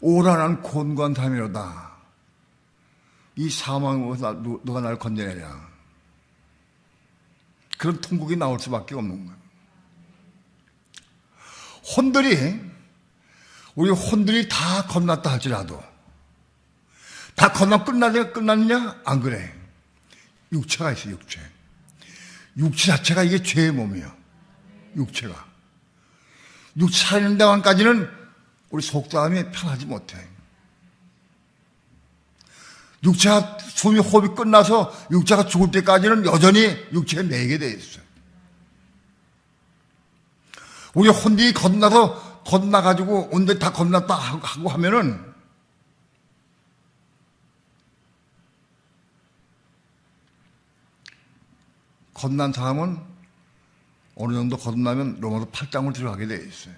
오라 난 곤고한 담이로다. 이 사망에서 누가 나를 건져내냐. 그런 통곡이 나올 수밖에 없는 거예요. 우리 혼들이 다 겁났다 할지라도 다 건너면 끝났느냐? 안 그래. 육체가 있어, 육체. 육체 자체가 이게 죄의 몸이에요. 육체가. 육체 살리는 데까지는 우리 속사람이 편하지 못해. 육체가 숨이 호흡이 끝나서 육체가 죽을 때까지는 여전히 육체에 매이게 돼 있어요. 우리 혼디 건너가지고 온데 다 건넜다 하고 하면은 건난 사람은 어느 정도 건너면 로마서 8장으로 들어가게 돼 있어요.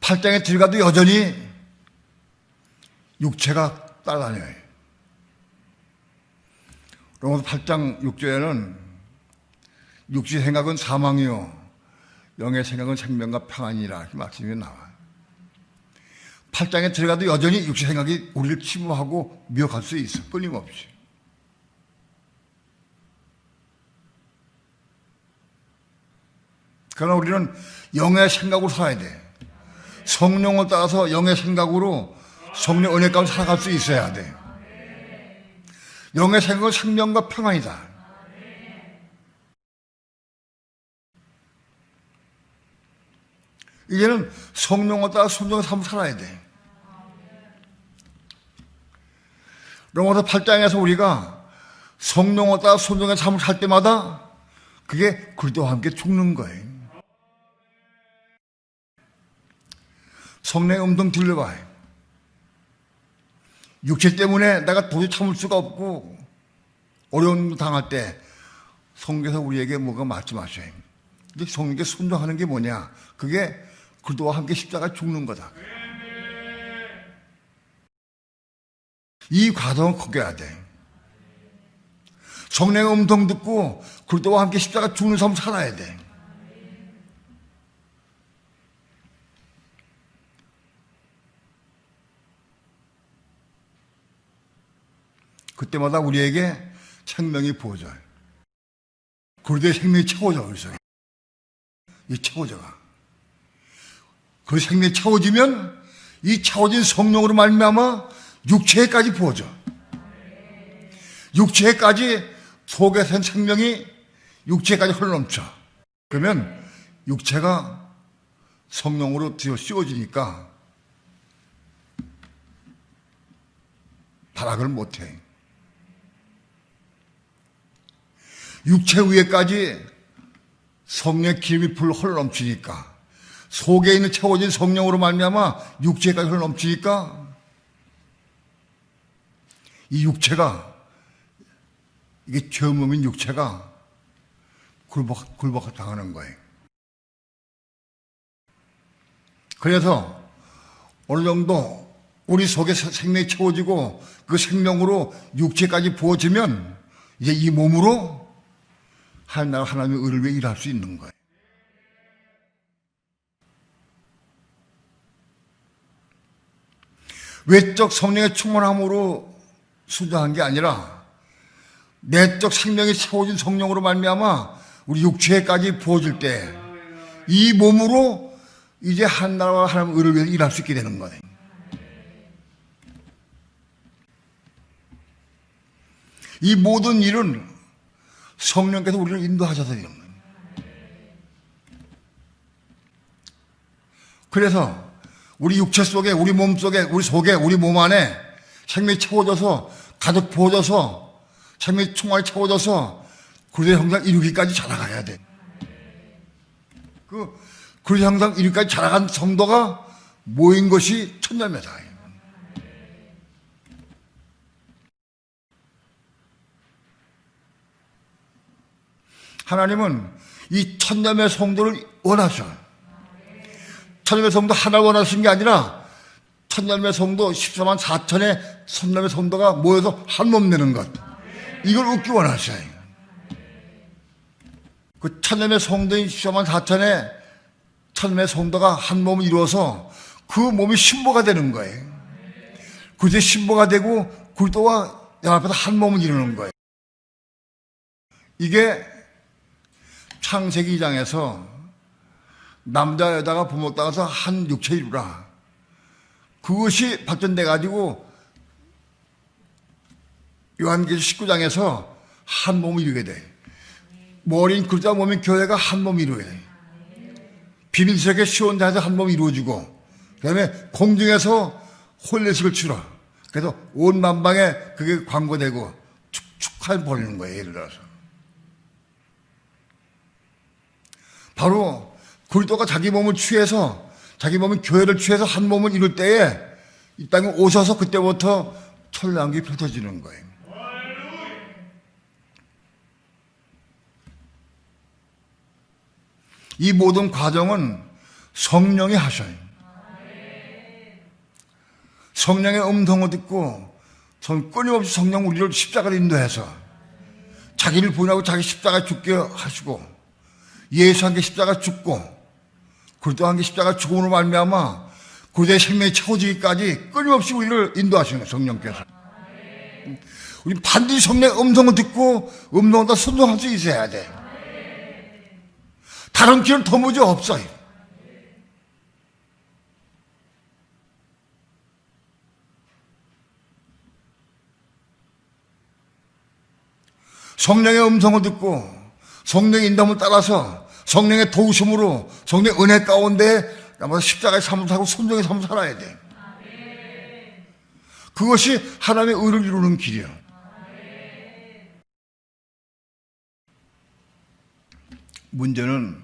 8장에 들어가도 여전히 육체가 따라다녀요. 로마서 8장 6절에는 육체의 생각은 사망이요 영의 생각은 생명과 평안이라 이렇게 말씀이 나와요. 8장에 들어가도 여전히 육체 생각이 우리를 침범하고 미혹할 수 있어. 끊임없이. 그러나 우리는 영의 생각으로 살아야 돼. 성령을 따라서 영의 생각으로 성령 은혜 가운데 살아갈 수 있어야 돼. 영의 생각은 생명과 평안이다. 이제는 성령을 따라 순종의 삶을 살아야 돼. 로마서 8장에서 우리가 성령을 따라 순종의 삶을 살 때마다 그게 그리스도와 함께 죽는 거예요. 성령의 음성 들려봐요. 육체 때문에 내가 도저히 참을 수가 없고 어려운 일 당할 때 성경에서 우리에게 뭐가 말씀하셔요. 근데 성령께 순종하는 게 뭐냐? 그게 그리스도와 함께 십자가에 죽는 거다. 이 과정을 겪어야 돼. 성령의 음성 듣고 그리스도와 함께 십자가 죽는 삶을 살아야 돼. 그때마다 우리에게 생명이 부어져요. 그리스도의 생명이 채워져. 그래서 이 채워져가. 그 생명이 채워지면 이 채워진 성령으로 말미암아 육체에까지 부어져. 육체에까지 속에 산 생명이 육체까지 흘러넘쳐. 그러면 육체가 성령으로 뒤어 씌워지니까 타락을 못해. 육체 위에까지 성령의 기름이 불 흘러넘치니까 속에 있는 채워진 성령으로 말미암아 육체까지 흘러넘치니까 이 육체가 이게 죄몸인 육체가 굴복 당하는 거예요. 그래서 어느 정도 우리 속에 생명이 채워지고 그 생명으로 육체까지 부어지면 이제 이 몸으로 하나님의 의를 위해 일할 수 있는 거예요. 외적 성령의 충만함으로 순종한 게 아니라 내적 생명이 채워진 성령으로 말미암아 우리 육체까지 부어질 때 이 몸으로 이제 하나님과 하나님의 의를 위해 일할 수 있게 되는 거예요. 이 모든 일은 성령께서 우리를 인도하셔서 이런 거예요. 그래서 우리 육체 속에, 우리 몸 속에, 우리 속에, 우리 몸 안에 생명이 채워져서 가득 부어져서 생명이 충만히 채워져서 그리스도의 형상 이루기까지 자라가야 돼. 그리스도의 형상 이루기까지 자라간 성도가 모인 것이 천년매사예요. 하나님은 이 천년의 성도를 원하셔요. 천년의 성도 하나를 원하신 게 아니라 천년의 성도 14만 4천의 천년의 성도가 모여서 한 몸 되는 것. 이걸 얻기 원하셔요. 그 천년의 성도인 14만 4천의 천년의 성도가 한 몸을 이루어서 그 몸이 신보가 되는 거예요. 그제 신보가 되고 그리스도와 연합해서 한 몸을 이루는 거예요. 이게 창세기 2장에서 남자 여자가 부모 따라서 한 육체 이루라. 그것이 발전돼 가지고 요한계시록 19장에서 한 몸을 이루게 돼. 머리인 그리스도와 몸인 교회가 한 몸을 이루게 돼. 비밀스럽게 시온자에서 한 몸이 이루어지고, 그 다음에 공중에서 홀례식을 치러. 그래서 온 만방에 그게 광고되고 축축하게 벌리는 거예요. 예를 들어서. 바로 그리스도가 자기 몸을 취해서, 자기 몸은 교회를 취해서 한 몸을 이룰 때에 이 땅에 오셔서 그때부터 천량이 펼쳐지는 거예요. 이 모든 과정은 성령이 하셔요. 성령의 음성을 듣고 끊임없이 성령 우리를 십자가로 인도해서 자기를 부인하고 자기 십자가 죽게 하시고, 예수 한 개 십자가 죽고 그리스도 한 개 십자가 죽음으로 말미암아 그리스도의 생명이 채워지기까지 끊임없이 우리를 인도하시는 거예요. 성령께서. 우리 반드시 성령의 음성을 듣고 음성을 다 순종할 수 있어야 돼. 다른 길은 도무지 없어요. 성령의 음성을 듣고 성령의 인도함을 따라서 성령의 도우심으로 성령의 은혜 가운데 나마다 십자가의 삶을 살고 순종의 삶을 살아야 돼. 그것이 하나님의 의를 이루는 길이야. 문제는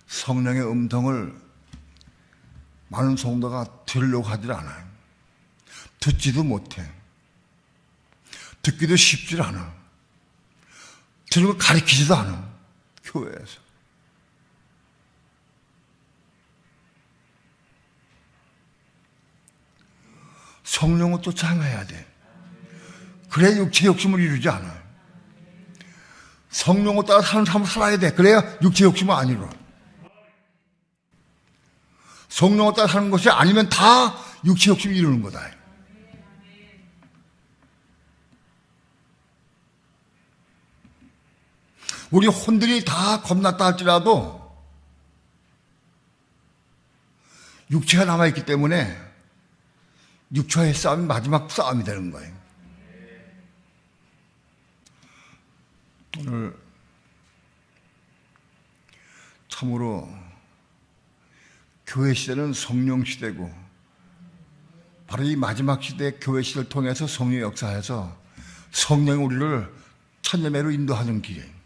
성령의 음성을 많은 성도가 들으려고 하질 않아요. 듣지도 못해. 듣기도 쉽지 않아. 들으면 가르치지도 않아. 교회에서. 성령을 쫓아 행해야 돼. 그래야 육체 욕심을 이루지 않아요. 성령을 따라 사는 삶을 살아야 돼. 그래야 육체 욕심을 안 이루어. 성령을 따라 사는 것이 아니면 다 육체 욕심을 이루는 거다. 우리 혼들이 다 겁났다 할지라도 육체가 남아있기 때문에 육체의 싸움이 마지막 싸움이 되는 거예요. 오늘 참으로 교회 시대는 성령 시대고, 바로 이 마지막 시대 교회 시대를 통해서 성령의 역사에서 성령이 우리를 천년매로 인도하는 길이에요.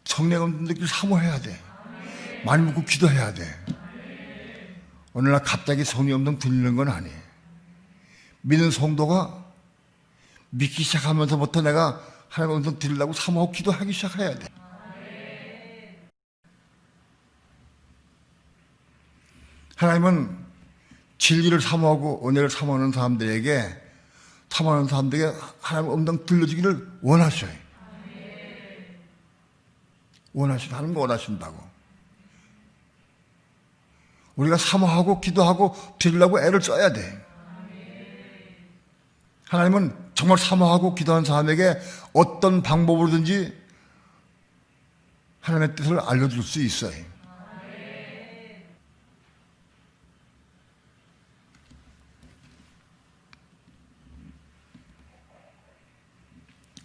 성령을 느끼고 사모해야 돼. 많이 묻고 기도해야 돼. 어느 날 갑자기 성령 음성 들리는 건 아니에요. 믿는 성도가 믿기 시작하면서부터 내가 하나님의 음성 들으려고 사모하고 기도하기 시작해야 돼. 하나님은 진리를 사모하고 은혜를 사모하는 사람들에게 하나님의 음성 들려주기를 원하셔요. 하는 거 원하신다고. 우리가 사모하고 기도하고 드리려고 애를 써야 돼. 하나님은 정말 사모하고 기도하는 사람에게 어떤 방법으로든지 하나님의 뜻을 알려줄 수 있어요.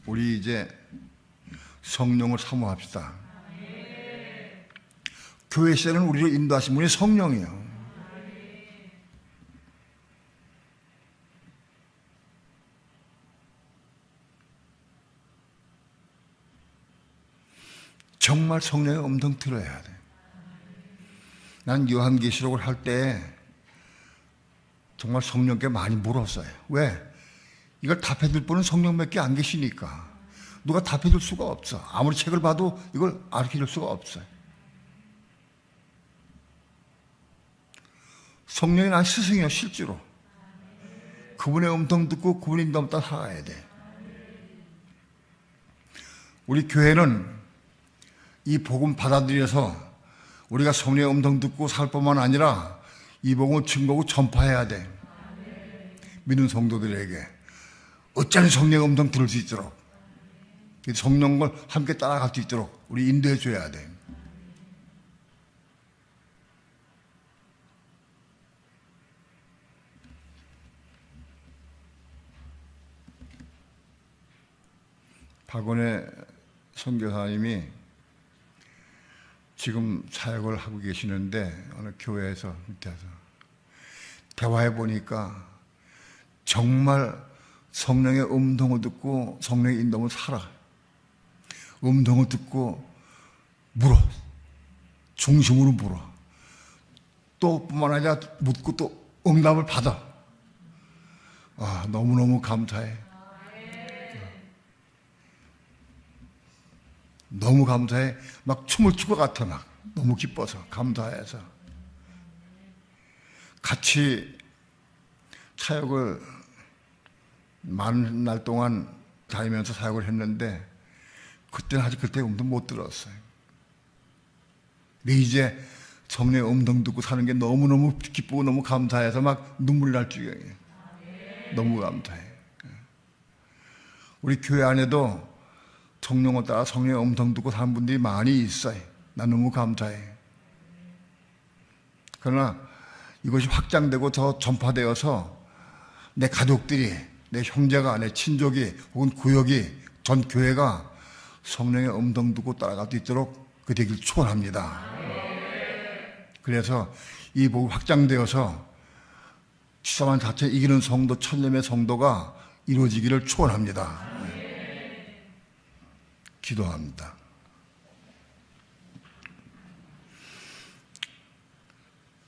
우리 이제 성령을 사모합시다. 교회 시대는 우리를 인도하신 분이 성령이에요. 정말 성령의 음성 들어야 돼. 난 요한계시록을 할 때 정말 성령께 많이 물었어요. 왜? 이걸 답해줄 분은 성령밖에 안 계시니까. 누가 답해줄 수가 없어. 아무리 책을 봐도 이걸 알려줄 수가 없어요. 성령이 난 스승이야, 실제로. 그분의 음성 듣고 그분의 인도함 따라 살아야 돼. 우리 교회는 이 복음 받아들여서 우리가 성령의 음성 듣고 살 뿐만 아니라 이 복음을 증거하고 전파해야 돼. 믿는 성도들에게 어쩌면 성령의 음성 들을 수 있도록, 성령을 함께 따라갈 수 있도록 우리 인도해 줘야 돼. 박원의 선교사님이 지금 사역을 하고 계시는데 어느 교회에서 밑에서 대화해 보니까 정말 성령의 음성을 듣고 성령의 인도를 살아. 음성을 듣고 물어. 중심으로 물어. 또 뿐만 아니라 묻고 또 응답을 받아. 아, 너무너무 감사해. 너무 감사해. 막 춤을 출 것 같아. 막 너무 기뻐서 감사해서 같이 사역을 많은 날 동안 다니면서 사역을 했는데 그때는 아직 그때 음성 못 들었어요. 근데 이제 성령의 음성 듣고 사는 게 너무너무 기쁘고 너무 감사해서 막 눈물이 날 지경이에요. 너무 감사해. 우리 교회 안에도 성령을 따라 성령의 음성 듣고 사는 분들이 많이 있어요. 난 너무 감사해. 그러나 이것이 확장되고 더 전파되어서 내 가족들이, 내 형제가, 내 친족이 혹은 구역이, 전 교회가 성령의 음성 듣고 따라갈 수 있도록 그 되길 축원합니다. 그래서 이 복이 확장되어서 지사만 자체 이기는 성도, 천념의 성도가 이루어지기를 축원합니다. 기도합니다.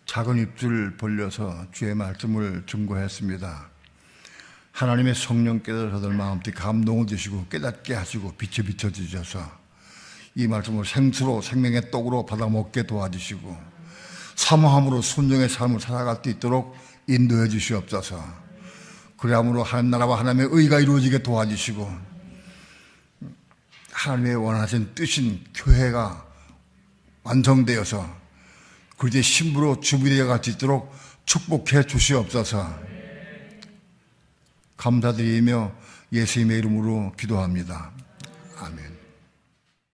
작은 입술 벌려서 주의 말씀을 증거했습니다. 하나님의 성령께서 저들 마음속에 감동을 주시고 깨닫게 하시고 비춰주셔서 이 말씀을 생수로 생명의 떡으로 받아먹게 도와주시고 사모함으로 순종의 삶을 살아갈 수 있도록 인도해 주시옵소서. 그래야므로 하나님 나라와 하나님의 의가 이루어지게 도와주시고 하나님의 원하신 뜻인 교회가 완성되어서 그리스도의 신부로 준비되어 갈 수 있도록 축복해 주시옵소서. 감사드리며 예수님의 이름으로 기도합니다. 아멘.